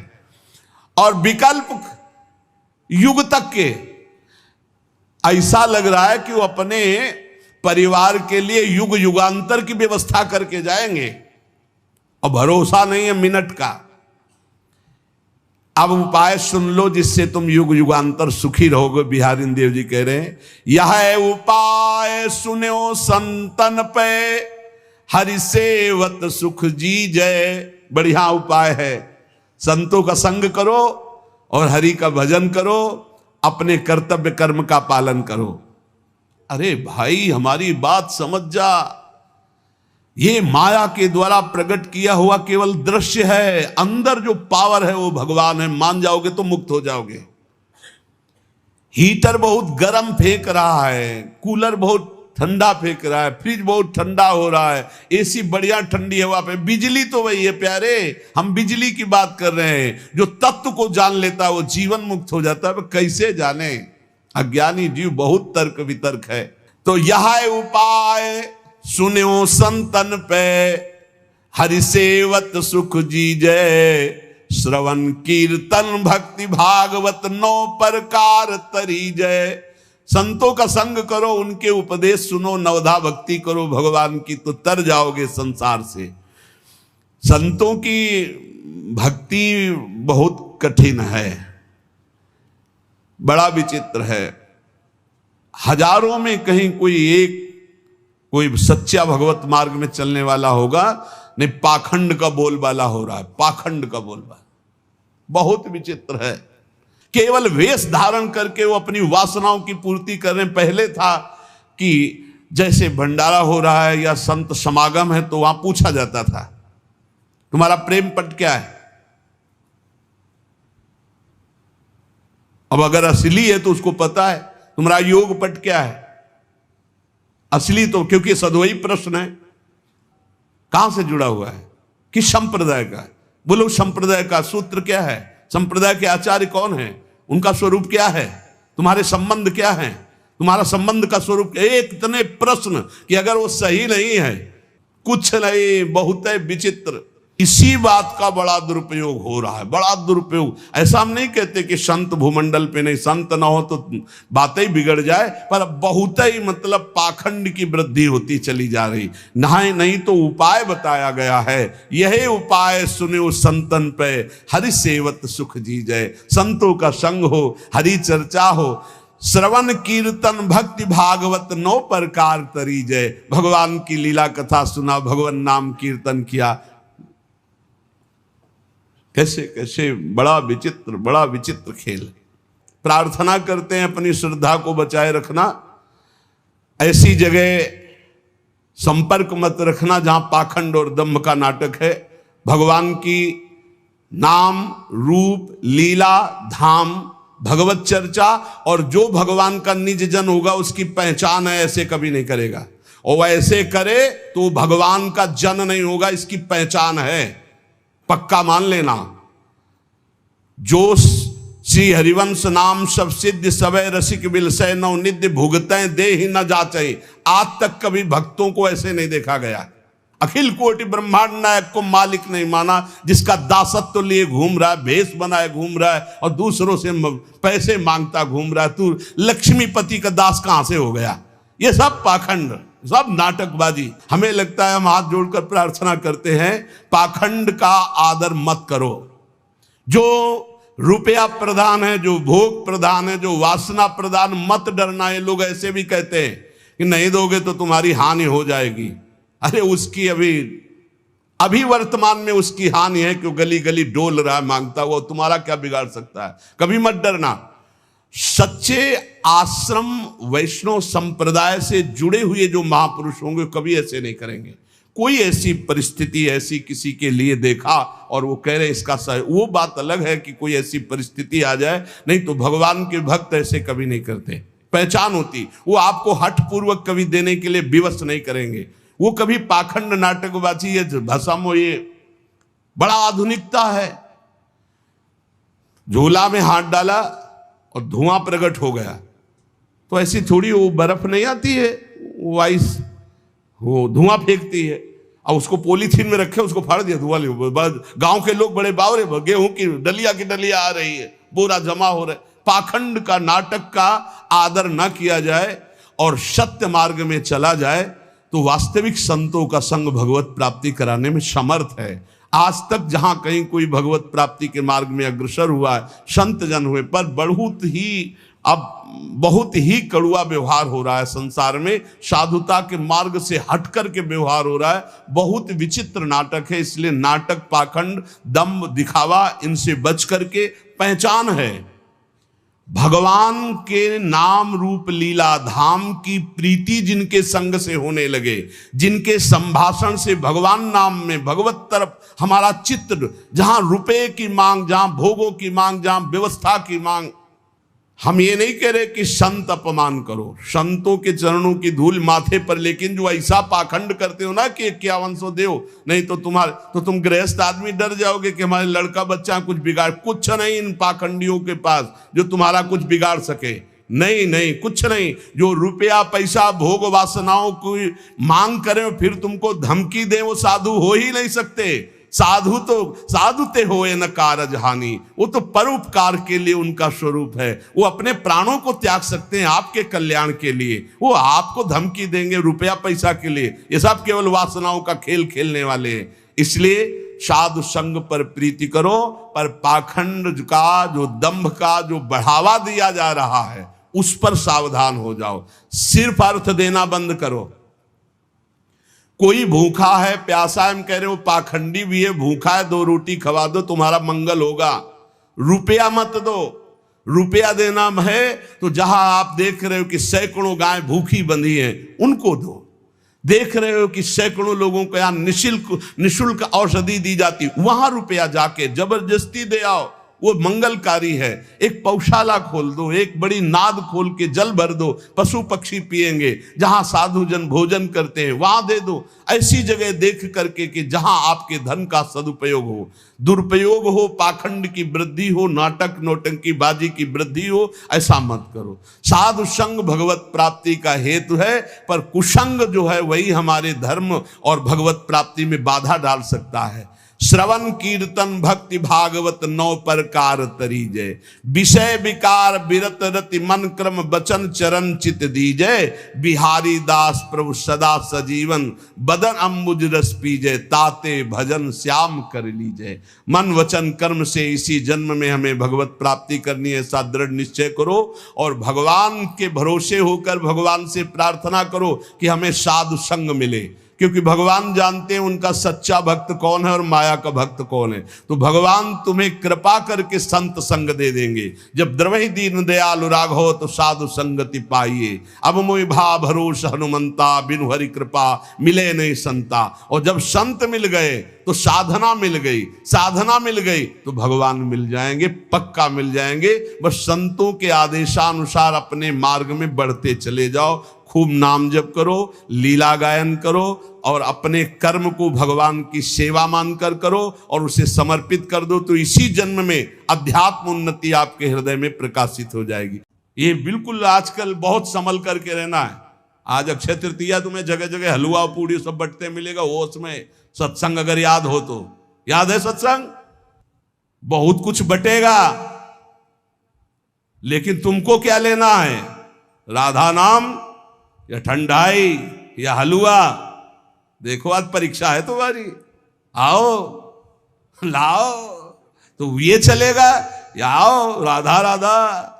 और विकल्प युग तक के। ऐसा लग रहा है कि वो अपने परिवार के लिए युग युगांतर की व्यवस्था करके जाएंगे, और भरोसा नहीं है मिनट का। अब उपाय सुन लो जिससे तुम युग युगांतर सुखी रहोगे। बिहारी देव जी कह रहे हैं यह उपाय सुनो संतन पे, हरि सेवत सुख जी जय। बढ़िया उपाय है, संतों का संग करो और हरि का भजन करो, अपने कर्तव्य कर्म का पालन करो। अरे भाई हमारी बात समझ जा, ये माया के द्वारा प्रकट किया हुआ केवल दृश्य है, अंदर जो पावर है वो भगवान है। मान जाओगे तो मुक्त हो जाओगे। हीटर बहुत गर्म फेंक रहा है, कूलर बहुत ठंडा फेंक रहा है, फ्रिज बहुत ठंडा हो रहा है, एसी बढ़िया ठंडी हवा पे, बिजली तो वही है प्यारे। हम बिजली की बात कर रहे हैं। जो तत्व को जान लेता है वो जीवन मुक्त हो जाता है। कैसे जाने? अज्ञानी जीव बहुत तर्क वितर्क है। तो यह उपाय सुनो संतन पे, हरि सेवत सुख जी जय। श्रवण कीर्तन भक्ति भागवत 9 प्रकार तरी जय। संतों का संग करो, उनके उपदेश सुनो, नवधा भक्ति करो भगवान की, तो तर जाओगे संसार से। संतों की भक्ति बहुत कठिन है, बड़ा विचित्र है। हजारों में कहीं कोई सच्चा भगवत मार्ग में चलने वाला होगा, नहीं पाखंड का बोलबाला हो रहा है, पाखंड का बोलबाला। बहुत विचित्र है। केवल वेश धारण करके वो अपनी वासनाओं की पूर्ति कर रहे हैं। पहले था कि जैसे भंडारा हो रहा है या संत समागम है तो वहां पूछा जाता था तुम्हारा प्रेम पट क्या है। अब अगर असली है तो उसको पता है तुम्हारा योग पट क्या है। असली तो क्योंकि सद्वई प्रश्न है, कहां से जुड़ा हुआ है, किस संप्रदाय का है, बोलो संप्रदाय का सूत्र क्या है, संप्रदाय के आचार्य कौन है, उनका स्वरूप क्या है, तुम्हारे संबंध क्या है, तुम्हारा संबंध का स्वरूप। एक इतने प्रश्न कि अगर वो सही नहीं है कुछ नहीं, बहुत है विचित्र। इसी बात का बड़ा दुरुपयोग हो रहा है, बड़ा दुरुपयोग। ऐसा हम नहीं कहते कि संत भूमंडल पे नहीं, संत ना हो तो बातें ही बिगड़ जाए, पर बहुत ही मतलब पाखंड की वृद्धि होती चली जा रही। नहीं तो उपाय बताया गया है, यही उपाय सुनो संतन पे, हरि सेवत सुख जी जय। संतों का संग हो, हरि चर्चा हो, श्रवण कीर्तन भक्ति भागवत 9 प्रकार तरी जय। भगवान की लीला कथा सुना, भगवान नाम कीर्तन किया, कैसे कैसे बड़ा विचित्र खेल। प्रार्थना करते हैं अपनी श्रद्धा को बचाए रखना, ऐसी जगह संपर्क मत रखना जहां पाखंड और दंभ का नाटक है। भगवान की नाम रूप लीला धाम भगवत चर्चा, और जो भगवान का निज जन होगा उसकी पहचान है, ऐसे कभी नहीं करेगा। और वह ऐसे करे तो भगवान का जन नहीं होगा, इसकी पहचान है, पक्का मान लेना। जो श्री हरिवंश नाम सब सिद्ध सवै रसिक बिलसै नौ निध्य भुगतै दे ही न जाचै। आज तक कभी भक्तों को ऐसे नहीं देखा गया। अखिल कोटि ब्रह्मांड नायक को मालिक नहीं माना, जिसका दासत्व लिए घूम रहा है, भेष बनाए घूम रहा है और दूसरों से पैसे मांगता घूम रहा है। तू लक्ष्मीपति का दास कहां से हो गया। ये सब पाखंड, सब नाटकबाजी। हमें लगता है हम हाथ जोड़कर प्रार्थना करते हैं, पाखंड का आदर मत करो। जो रुपया प्रधान है, जो भोग प्रधान है, जो वासना प्रधान, मत डरना। ये लोग ऐसे भी कहते हैं कि नहीं दोगे तो तुम्हारी हानि हो जाएगी। अरे उसकी अभी वर्तमान में उसकी हानि है कि गली गली डोल रहा है मांगता हुआ, तुम्हारा क्या बिगाड़ सकता है। कभी मत डरना। सच्चे आश्रम वैष्णव संप्रदाय से जुड़े हुए जो महापुरुष होंगे कभी ऐसे नहीं करेंगे। कोई ऐसी परिस्थिति ऐसी किसी के लिए देखा और वो कह रहे इसका सही, वो बात अलग है कि कोई ऐसी परिस्थिति आ जाए, नहीं तो भगवान के भक्त ऐसे कभी नहीं करते। पहचान होती, वो आपको हठ पूर्वक कभी देने के लिए विवश नहीं करेंगे। वो कभी पाखंड नाटकबाजी, ये भसम, ये बड़ा आधुनिकता है। झोला में हाथ डाला और धुआं प्रकट हो गया, तो ऐसी थोड़ी वो बर्फ नहीं आती है, वो आइस, वो धुआं फेंकती है। और उसको पॉलीथीन में रखे, उसको फाड़ दिया, धुआं ले। गांव के लोग बड़े बावरे, गेहूं की डलिया आ रही है, बोरा जमा हो रहा है। पाखंड का नाटक का आदर न किया जाए और सत्य मार्ग में चला जाए तो वास्तविक संतों का संग भगवत प्राप्ति कराने में समर्थ है। आज तक जहां कहीं कोई भगवत प्राप्ति के मार्ग में अग्रसर हुआ है, संत जन हुए, पर बहुत ही कड़ुआ व्यवहार हो रहा है संसार में। साधुता के मार्ग से हट कर के व्यवहार हो रहा है। बहुत विचित्र नाटक है। इसलिए नाटक, पाखंड, दम्भ, दिखावा, इनसे बच करके पहचान है भगवान के नाम रूप लीला धाम की प्रीति जिनके संग से होने लगे, जिनके संभाषण से भगवान नाम में भगवत तरफ हमारा चित्त, जहां रुपए की मांग, जहां भोगों की मांग, जहां व्यवस्था की मांग। हम ये नहीं कह रहे कि संत अपमान करो, संतों के चरणों की धूल माथे पर, लेकिन जो ऐसा पाखंड करते हो ना कि 5100 देओ, नहीं तो तुम गृहस्थ आदमी डर जाओगे कि हमारे लड़का बच्चा कुछ बिगाड़। कुछ नहीं इन पाखंडियों के पास जो तुम्हारा कुछ बिगाड़ सके। नहीं, कुछ नहीं। जो रुपया पैसा भोग वासनाओं की मांग करें फिर तुमको धमकी दे, वो साधु हो ही नहीं सकते। साधु ते होए न कारज हानि। वो तो परोपकार के लिए उनका स्वरूप है। वो अपने प्राणों को त्याग सकते हैं आपके कल्याण के लिए। वो आपको धमकी देंगे रुपया पैसा के लिए। ये सब केवल वासनाओं का खेल खेलने वाले हैं। इसलिए साधु संग पर प्रीति करो, पर पाखंड का, जो दंभ का जो बढ़ावा दिया जा रहा है उस पर सावधान हो जाओ। सिर्फ अर्थ देना बंद करो। कोई भूखा है, प्यासा है, हम कह रहे हो पाखंडी भी है, भूखा है, 2 रोटी खवा दो, तुम्हारा मंगल होगा। रुपया मत दो, रुपया देना है तो जहां आप देख रहे हो कि सैकड़ों गाय भूखी बंधी हैं, उनको दो। देख रहे हो कि सैकड़ों लोगों को यहां निशुल्क औषधि दी जाती, वहां रुपया जाके जबरदस्ती दे आओ, वो मंगलकारी है। एक पौशाला खोल दो, एक बड़ी नाद खोल के जल भर दो, पशु पक्षी पिएंगे। जहां साधु जन भोजन करते हैं वहां दे दो। ऐसी जगह देख करके कि जहां आपके धन का सदुपयोग हो, दुरुपयोग हो, पाखंड की वृद्धि हो, नाटक नौटंकी बाजी की वृद्धि हो, ऐसा मत करो। साधु संग भगवत प्राप्ति का हेतु है, पर कुसंग जो है वही हमारे धर्म और भगवत प्राप्ति में बाधा डाल सकता है। श्रवण कीर्तन भक्ति भागवत 9 प्रकार तरीजय, विषय विकार विरत रति मन क्रम वचन चरण चित दीजय। बिहारी दास प्रभु सदा सजीवन बदन अम्बुज रस पीजय, ताते भजन श्याम कर लीजय। मन वचन कर्म से इसी जन्म में हमें भगवत प्राप्ति करनी है, ऐसा दृढ़ निश्चय करो और भगवान के भरोसे होकर भगवान से प्रार्थना करो कि हमें साधु संग मिले, क्योंकि भगवान जानते हैं उनका सच्चा भक्त कौन है और माया का भक्त कौन है। तो भगवान तुम्हें कृपा करके संत संग दे देंगे। जब द्रवहि दीन दयालु राघव तो साधु संगति पाइए। अब मोहि भा भरोस हनुमंता, बिनु हरि कृपा मिले नहीं संता। और जब संत मिल गए तो साधना मिल गई, साधना मिल गई तो भगवान मिल जाएंगे, पक्का मिल जाएंगे। बस संतों के आदेशानुसार अपने मार्ग में बढ़ते चले जाओ, खूब नाम जप करो, लीला गायन करो और अपने कर्म को भगवान की सेवा मानकर करो और उसे समर्पित कर दो, तो इसी जन्म में अध्यात्म उन्नति आपके हृदय में प्रकाशित हो जाएगी। ये बिल्कुल आजकल बहुत संभल करके रहना है। आज अक्षय तृतीया तुम्हें जगह जगह हलवा पूड़ी सब बटते मिलेगा, वो उसमें सत्संग अगर याद हो तो, याद है सत्संग, बहुत कुछ बटेगा, लेकिन तुमको क्या लेना है, राधा नाम या ठंडाई या हलवा। देखो आज परीक्षा है तुम्हारी, आओ लाओ, तो ये चलेगा या आओ राधा राधा।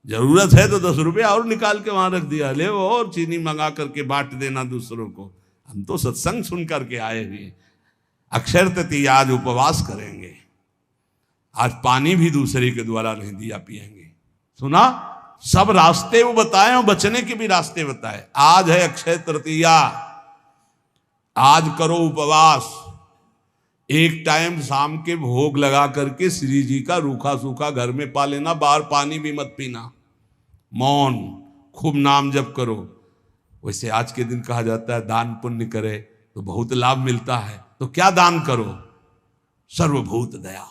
जरूरत है तो 10 रुपये और निकाल के वहां रख दिया, ले वो और चीनी मंगा करके बांट देना दूसरों को। हम तो सत्संग सुन करके आए हुए। अक्षय तृतीया आज उपवास करेंगे, आज पानी भी दूसरे के द्वारा नहीं दिया पिएंगे। सुना, सब रास्ते वो बताए और बचने के भी रास्ते बताए। आज है अक्षय तृतीया, आज करो उपवास। एक टाइम शाम के भोग लगा करके श्री जी का रूखा सूखा घर में पा लेना, बाहर पानी भी मत पीना, मौन, खूब नाम जप करो। वैसे आज के दिन कहा जाता है दान पुण्य करे तो बहुत लाभ मिलता है, तो क्या दान करो, सर्वभूत दया।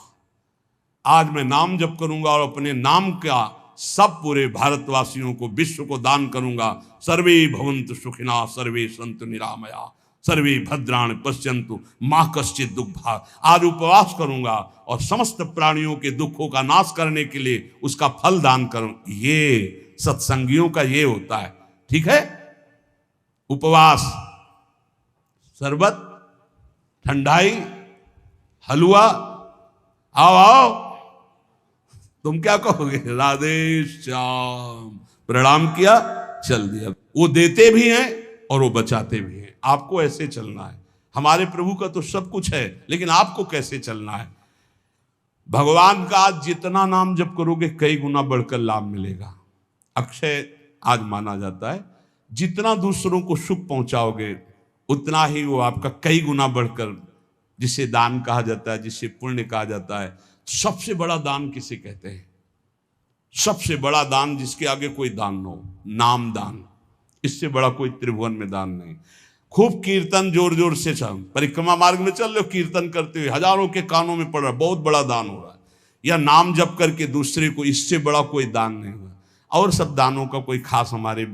आज मैं नाम जप करूंगा और अपने नाम का सब पूरे भारतवासियों को, विश्व को दान करूंगा। सर्वे भवन्तु सुखिना सर्वे सन्तु निरामया सर्वे भद्राणि पश्यन्तु मां कश्चित् दुःखभाग्। आज उपवास करूंगा और समस्त प्राणियों के दुखों का नाश करने के लिए उसका फल दान करूं। ये सत्संगियों का ये होता है, ठीक है। उपवास, शरबत, ठंडाई, हलवा, आओ आओ, तुम क्या कहोगे, राधे श्याम, प्रणाम किया, चल दिया। वो देते भी हैं और वो बचाते भी हैं। आपको ऐसे चलना है। हमारे प्रभु का तो सब कुछ है, लेकिन आपको कैसे चलना है। भगवान का आज जितना नाम जप करोगे कई गुना बढ़कर लाभ मिलेगा। अक्षय आज माना जाता है, जितना दूसरों को सुख पहुंचाओगे उतना ही वो आपका कई गुना बढ़कर, जिसे दान कहा जाता है, जिसे पुण्य कहा जाता है। सबसे बड़ा दान किसे कहते हैं, सबसे बड़ा दान जिसके आगे कोई दान न हो, नाम दान। इससे बड़ा कोई त्रिभुवन में दान नहीं। खूब कीर्तन जोर जोर से चल, परिक्रमा मार्ग में चल रहे हो, कीर्तन करते हुए हजारों के कानों में पड़ रहा है, बहुत बड़ा दान हो रहा है। या नाम जप करके दूसरे को, इससे बड़ा कोई दान नहीं हुआ। और सब दानों का कोई खास हमारे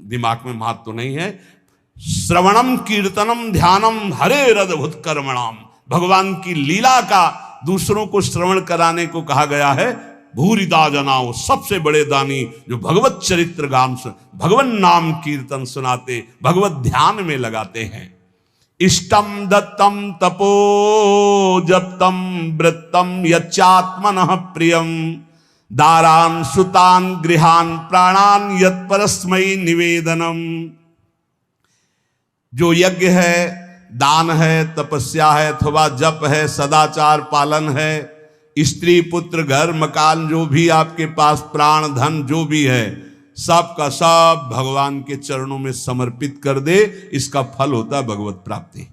दिमाग में महत्व तो नहीं है। श्रवणम कीर्तनम ध्यानम हरे रदभुत कर्मणाम, भगवान की लीला का दूसरों को श्रवण कराने को कहा गया है। भूरिदा जनाओ, सबसे बड़े दानी जो भगवत चरित्र गान से भगवान नाम कीर्तन सुनाते, भगवत ध्यान में लगाते हैं। इष्टम दत्तम तपो जप्तम वृत्तम यच्चात्मनः प्रियम, दारान सुतान गृहान प्राणान यत्परस्मै निवेदनम। जो यज्ञ है, दान है, तपस्या है, अथवा जप है, सदाचार पालन है, स्त्री पुत्र घर मकान जो भी आपके पास प्राण धन जो भी है सब का सब भगवान के चरणों में समर्पित कर दे, इसका फल होता है भगवत प्राप्ति।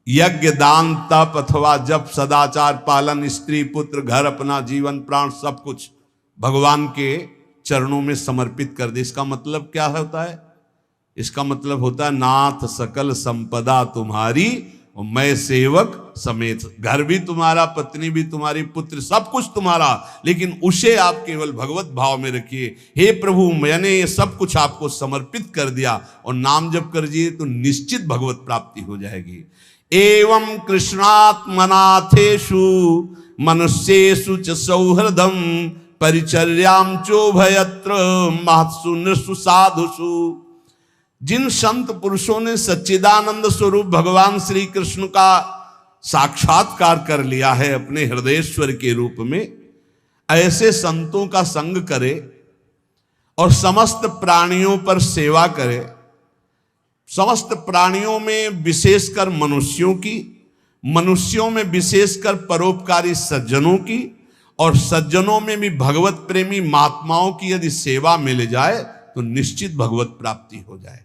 यज्ञ दान तप अथवा जप सदाचार पालन स्त्री पुत्र घर अपना जीवन प्राण सब कुछ भगवान के चरणों में समर्पित कर दे। इसका मतलब क्या होता है? इसका मतलब होता है नाथ सकल संपदा तुम्हारी और मैं सेवक समेत। घर भी तुम्हारा, पत्नी भी तुम्हारी, पुत्र सब कुछ तुम्हारा, लेकिन उसे आप केवल भगवत भाव में रखिए। हे प्रभु मैंने ये सब कुछ आपको समर्पित कर दिया और नाम जप कर दिए तो निश्चित भगवत प्राप्ति हो जाएगी। एवं कृष्णात्मनाथेषु मनुष्येषु च सौहृदम परिचर्याम चोभयत्र महत्सु नृषु साधुषु। जिन संत पुरुषों ने सच्चिदानंद स्वरूप भगवान श्री कृष्ण का साक्षात्कार कर लिया है अपने हृदयेश्वर के रूप में, ऐसे संतों का संग करे और समस्त प्राणियों पर सेवा करे। समस्त प्राणियों में विशेषकर मनुष्यों की, मनुष्यों में विशेषकर परोपकारी सज्जनों की और सज्जनों में भी भगवत प्रेमी महात्माओं की यदि सेवा मिल जाए तो निश्चित भगवत प्राप्ति हो जाए।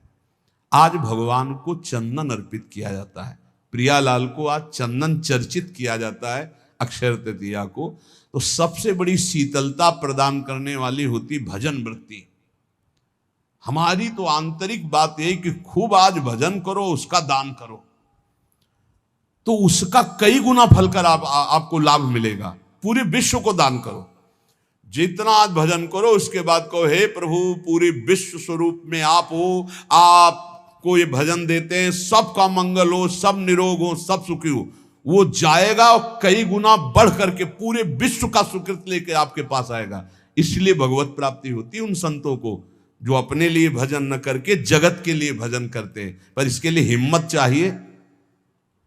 आज भगवान को चंदन अर्पित किया जाता है, प्रियालाल को आज चंदन चर्चित किया जाता है अक्षय तृतीया को। तो सबसे बड़ी शीतलता प्रदान करने वाली होती भजन वृत्ति। हमारी तो आंतरिक बात यही कि खूब आज भजन करो, उसका दान करो, तो उसका कई गुना फल कर आपको लाभ मिलेगा। पूरे विश्व को दान करो, जितना आज भजन करो उसके बाद कहो हे प्रभु पूरे विश्व स्वरूप में आप हो, आपको ये भजन देते हैं, सबका मंगल हो, सब निरोग हो, सब सुखी हो। वो जाएगा और कई गुना बढ़ करके पूरे विश्व का सुकृत लेके आपके पास आएगा। इसलिए भगवत प्राप्ति होती है उन संतों को जो अपने लिए भजन न करके जगत के लिए भजन करते हैं। पर इसके लिए हिम्मत चाहिए।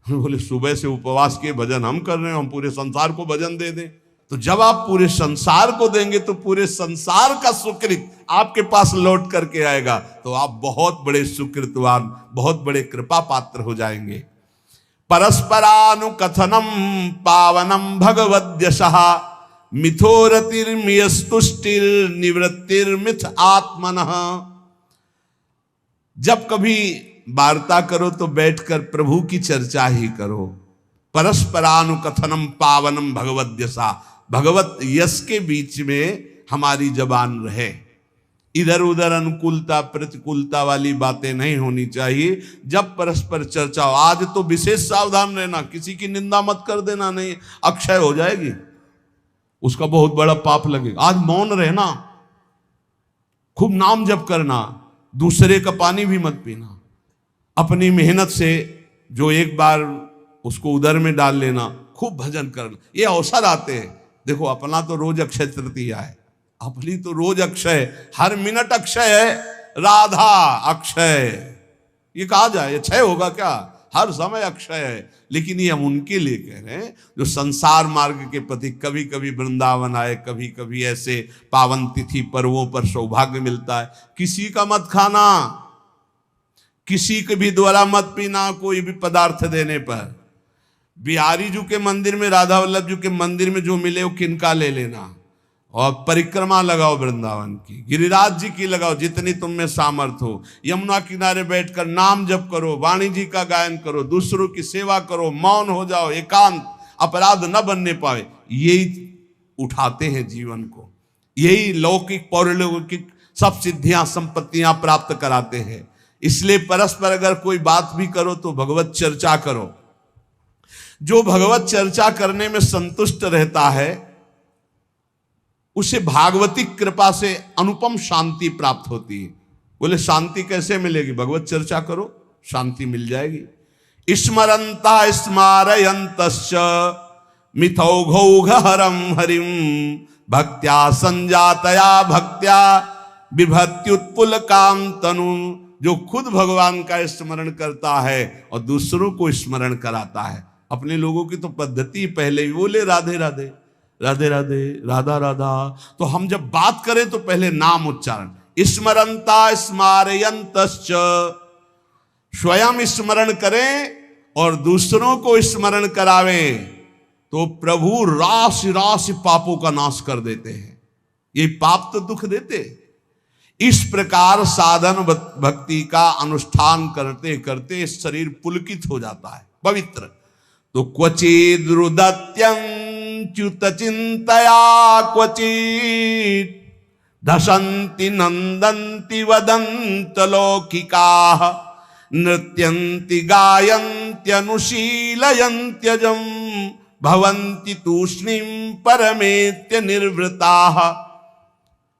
बोले सुबह से उपवास के भजन हम कर रहे हैं, हम पूरे संसार को भजन दे दें। तो जब आप पूरे संसार को देंगे तो पूरे संसार का सुकृत आपके पास लौट करके आएगा, तो आप बहुत बड़े सुकृतवान, बहुत बड़े कृपा पात्र हो जाएंगे। परस्परानुकथनम पावनम भगवद्यशः मिथोरतिर्मियस्तुष्टिर निवृत्तिर्मिथ आत्मनः। जब कभी वार्ता करो तो बैठकर प्रभु की चर्चा ही करो। परस्परानुकथनम पावनम भगवद्यशा, भगवत यश के बीच में हमारी जबान रहे। इधर उधर अनुकूलता प्रतिकूलता वाली बातें नहीं होनी चाहिए। जब परस्पर चर्चा हो, आज तो विशेष सावधान रहना, किसी की निंदा मत कर देना, नहीं अक्षय हो जाएगी, उसका बहुत बड़ा पाप लगेगा। आज मौन रहना, खूब नाम जप करना, दूसरे का पानी भी मत पीना, अपनी मेहनत से जो एक बार उसको उदर में डाल लेना, खूब भजन करना, ये अवसर आते हैं। देखो अपना तो रोज अक्षय तृतीया है, अपनी तो रोज अक्षय, हर मिनट अक्षय है, राधा अक्षय, ये कहा जाए ये क्षय होगा क्या? हर समय अक्षय है। लेकिन ये हम उनके लिए कह रहे हैं जो संसार मार्ग के प्रति कभी कभी वृंदावन आए, कभी कभी ऐसे पावन तिथि पर्वों पर सौभाग्य मिलता है। किसी का मत खाना, किसी के भी द्वारा मत पीना, कोई भी पदार्थ देने पर। बिहारी जी के मंदिर में, राधा वल्लभ जी के मंदिर में जो मिले वो किनका ले लेना, और परिक्रमा लगाओ वृंदावन की, गिरिराज जी की लगाओ, जितनी तुम में सामर्थ हो। यमुना किनारे बैठकर नाम जप करो, वाणी जी का गायन करो, दूसरों की सेवा करो, मौन हो जाओ, एकांत, अपराध न बनने पाए। यही उठाते हैं जीवन को, यही लौकिक पौरलौकिक सब सिद्धियां संपत्तियां प्राप्त कराते हैं। इसलिए परस्पर अगर कोई बात भी करो तो भगवत चर्चा करो। जो भगवत चर्चा करने में संतुष्ट रहता है उसे भागवती कृपा से अनुपम शांति प्राप्त होती है। बोले शांति कैसे मिलेगी? भगवत चर्चा करो, शांति मिल जाएगी। स्मरंता स्मारयंतश्च मिथौघौघहरं हरिं भक्त्या संजातया भक्त्या बिभत्युत्पुलकां तनु। जो खुद भगवान का स्मरण करता है और दूसरों को स्मरण कराता है। अपने लोगों की तो पद्धति पहले ही बोले राधे राधे राधे राधे राधा राधा, तो हम जब बात करें तो पहले नाम उच्चारण। स्मरंता स्मारयंतश्च, स्वयं स्मरण करें और दूसरों को स्मरण करावें, तो तो प्रभु राशि राशि पापों का नाश कर देते हैं। ये पाप तो दुख देते। इस प्रकार साधन भक्ति का अनुष्ठान करते करते शरीर पुलकित हो जाता है, पवित्र। तो क्वचिद रुदत्यंच्युत चिंतया क्वचित धसंति नंदंति वदंत लौकिकाः नृत्यंति गायन्ति अनुशीलयन्त्यजं भवन्ति तूष्णीं परमेत्य निर्वृताः।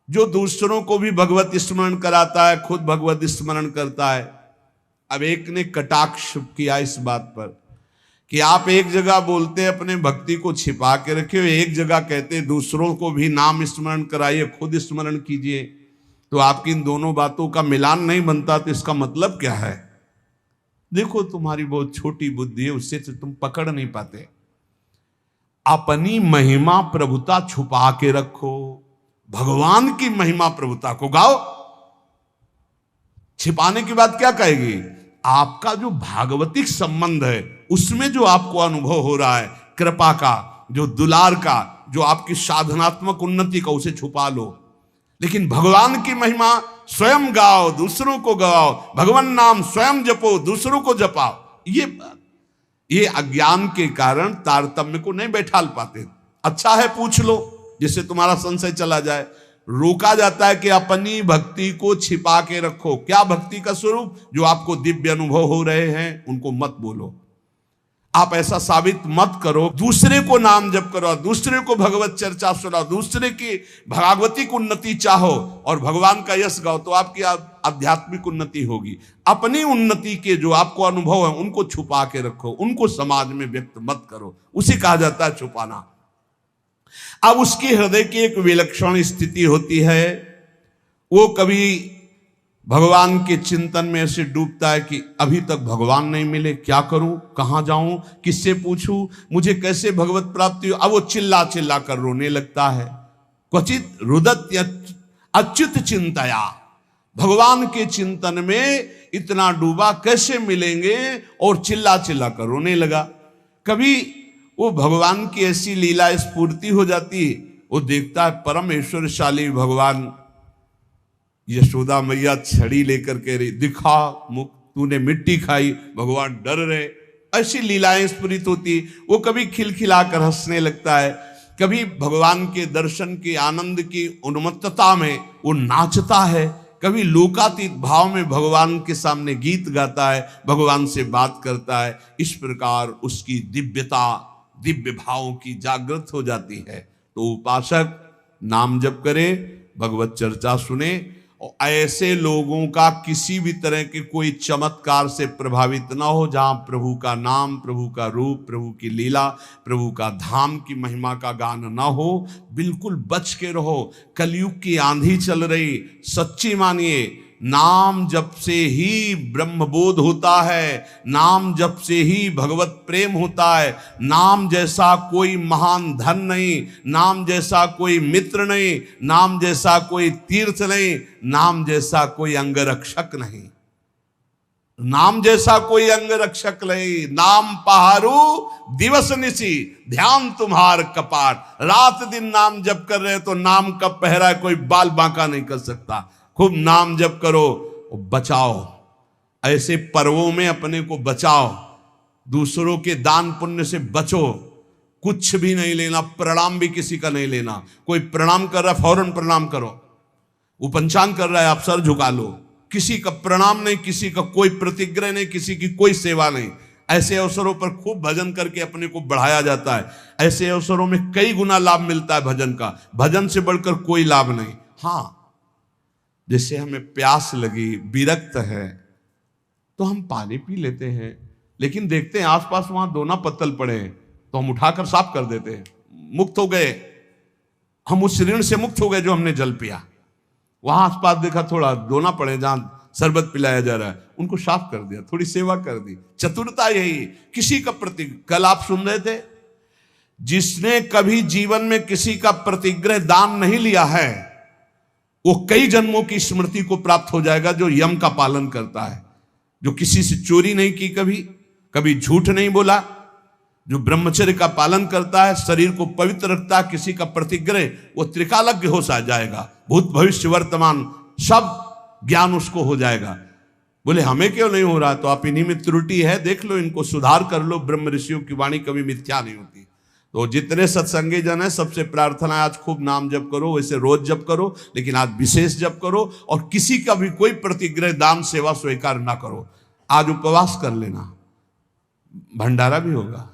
जो दूसरों को भी भगवत स्मरण कराता है, खुद भगवत स्मरण करता है। अब एक ने कटाक्ष किया इस बात पर कि आप एक जगह बोलते अपने भक्ति को छिपा के रखे हो, एक जगह कहते दूसरों को भी नाम स्मरण कराइए, खुद स्मरण कीजिए। तो आपकी इन दोनों बातों का मिलान नहीं बनता, तो इसका मतलब क्या है? देखो तुम्हारी बहुत छोटी बुद्धि है, उससे तो तुम पकड़ नहीं पाते। अपनी महिमा प्रभुता छुपा के रखो, भगवान की महिमा प्रभुता को गाओ। छिपाने की बात क्या कहेगी? आपका जो भागवतिक संबंध है उसमें जो आपको अनुभव हो रहा है, कृपा का, जो दुलार का, जो आपकी साधनात्मक उन्नति का, उसे छुपा लो। लेकिन भगवान की महिमा स्वयं गाओ, दूसरों को गाओ, भगवान नाम स्वयं जपो, दूसरों को जपाओ। ये अज्ञान के कारण तारतम्य को नहीं बैठाल पाते। अच्छा है पूछ लो, जिससे तुम्हारा संशय चला जाए। रोका जाता है कि अपनी भक्ति को छिपा के रखो। क्या भक्ति का स्वरूप? जो आपको दिव्य अनुभव हो रहे हैं उनको मत बोलो। आप ऐसा साबित मत करो। दूसरे को नाम जप करो, दूसरे को भगवत चर्चा सुनाओ, दूसरे की भागवतिक उन्नति चाहो और भगवान का यश गाओ, तो आपकी आध्यात्मिक उन्नति होगी। अपनी उन्नति के जो आपको अनुभव है उनको छुपा के रखो, उनको समाज में व्यक्त मत करो। उसे कहा जाता है छुपाना। अब उसके हृदय की एक विलक्षण स्थिति होती है। वो कभी भगवान के चिंतन में ऐसे डूबता है कि अभी तक भगवान नहीं मिले, क्या करूं, कहां जाऊं, किससे पूछूं, मुझे कैसे भगवत प्राप्ति हो। अब वो चिल्ला चिल्ला कर रोने लगता है। क्वचित रुदत्य अच्युत चिंतया, भगवान के चिंतन में इतना डूबा, कैसे मिलेंगे, और चिल्ला चिल्ला कर रोने लगा। कभी वो भगवान की ऐसी लीला स्फूर्ति हो जाती, वो देखता है परम ऐश्वर्यशाली भगवान, यशोदा मैया छड़ी लेकर के रही, दिखा मुख, तूने मिट्टी खाई, भगवान डर रहे। ऐसी लीलाएं स्फुरित होती। वो कभी खिलखिलाकर हंसने लगता है, कभी भगवान के दर्शन के आनंद की उन्मत्तता में वो नाचता है, कभी लोकातीत भाव में भगवान के सामने गीत गाता है, भगवान से बात करता है। इस प्रकार उसकी दिव्यता, दिव्य भावों की जागृत हो जाती है। तो उपासक नाम जप करे, भगवत चर्चा सुने, और ऐसे लोगों का किसी भी तरह के कोई चमत्कार से प्रभावित ना हो। जहां प्रभु का नाम, प्रभु का रूप, प्रभु की लीला, प्रभु का धाम की महिमा का गान ना हो, बिल्कुल बच के रहो। कलयुग की आंधी चल रही, सच्ची मानिए, नाम जप से ही ब्रह्मबोध होता है, नाम जप से ही भगवत प्रेम होता है। नाम जैसा कोई महान धन नहीं, नाम जैसा कोई मित्र नहीं, नाम जैसा कोई तीर्थ नहीं, नाम जैसा कोई अंगरक्षक नहीं, नाम जैसा कोई अंगरक्षक नहीं। नाम पहारू दिवस निशी, ध्यान तुम्हार कपाट। रात दिन नाम जप कर रहे तो नाम का पहरा कोई बाल बांका नहीं कर सकता। खूब नाम जप करो, बचाओ, ऐसे पर्वों में अपने को बचाओ, दूसरों के दान पुण्य से बचो। कुछ भी नहीं लेना, प्रणाम भी किसी का नहीं लेना। कोई प्रणाम कर रहा है फौरन प्रणाम करो, वो पंचांग कर रहा है आप सर झुका लो। किसी का प्रणाम नहीं, किसी का कोई प्रतिग्रह नहीं, किसी की कोई सेवा नहीं। ऐसे अवसरों पर खूब भजन करके अपने को बढ़ाया जाता है। ऐसे अवसरों में कई गुना लाभ मिलता है भजन का, भजन से बढ़कर कोई लाभ नहीं। हाँ, जैसे हमें प्यास लगी, विरक्त है, तो हम पानी पी लेते हैं, लेकिन देखते हैं आसपास वहां दोना पत्तल पड़े हैं तो हम उठाकर साफ कर देते हैं। मुक्त हो गए, हम उस ऋण से मुक्त हो गए जो हमने जल पिया। वहां आसपास देखा थोड़ा दोना पड़े जहां शरबत पिलाया जा रहा है, उनको साफ कर दिया, थोड़ी सेवा कर दी। चतुरता यही। किसी का प्रति, कल आप सुन रहे थे, जिसने कभी जीवन में किसी का प्रतिग्रह दान नहीं लिया है, वो कई जन्मों की स्मृति को प्राप्त हो जाएगा। जो यम का पालन करता है, जो किसी से चोरी नहीं की, कभी झूठ नहीं बोला, जो ब्रह्मचर्य का पालन करता है, शरीर को पवित्र रखता है, किसी का प्रतिग्रह, वो त्रिकालज्ञ हो जाएगा, भूत भविष्य वर्तमान सब ज्ञान उसको हो जाएगा। बोले हमें क्यों नहीं हो रहा? तो आप इन्हीं में त्रुटि है, देख लो, इनको सुधार कर लो। ब्रह्म ऋषियों की वाणी कभी मिथ्या नहीं होती। तो जितने सत्संगी जन है, सबसे प्रार्थना है आज खूब नाम जप करो, वैसे रोज जप करो, लेकिन आज विशेष जप करो, और किसी का भी कोई प्रतिग्रह दान सेवा स्वीकार ना करो। आज उपवास कर लेना, भंडारा भी होगा,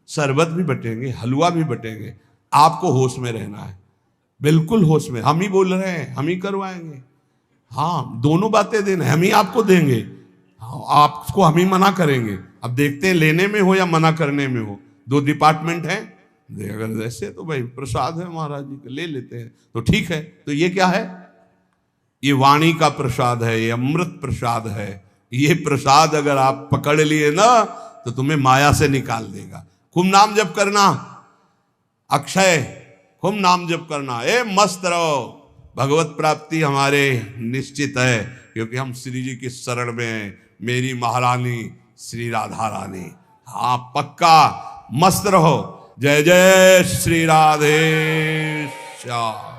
शरबत भी बटेंगे, हलवा भी बटेंगे। आपको होश में रहना है, बिल्कुल होश में। हम ही बोल रहे हैं, हम ही करवाएंगे। हाँ, दोनों बातें देना, हम ही आपको देंगे, हाँ, आपको हम ही मना करेंगे। अब देखते हैं लेने में हो या मना करने में हो, दो डिपार्टमेंट हैं। अगर ऐसे तो भाई प्रसाद है महाराज जी का, ले लेते हैं तो ठीक है। तो ये क्या है? ये वाणी का प्रसाद है, ये अमृत प्रसाद है। ये प्रसाद अगर आप पकड़ लिए ना तो तुम्हें माया से निकाल देगा। खूब नाम जप करना, अक्षय, खूब नाम जप करना, मस्त रहो। भगवत प्राप्ति हमारे निश्चित है, क्योंकि हम श्री जी की शरण में हैं। मेरी महारानी श्री राधा रानी। हाँ, पक्का मस्त रहो। जय जय श्री राधे श्याम।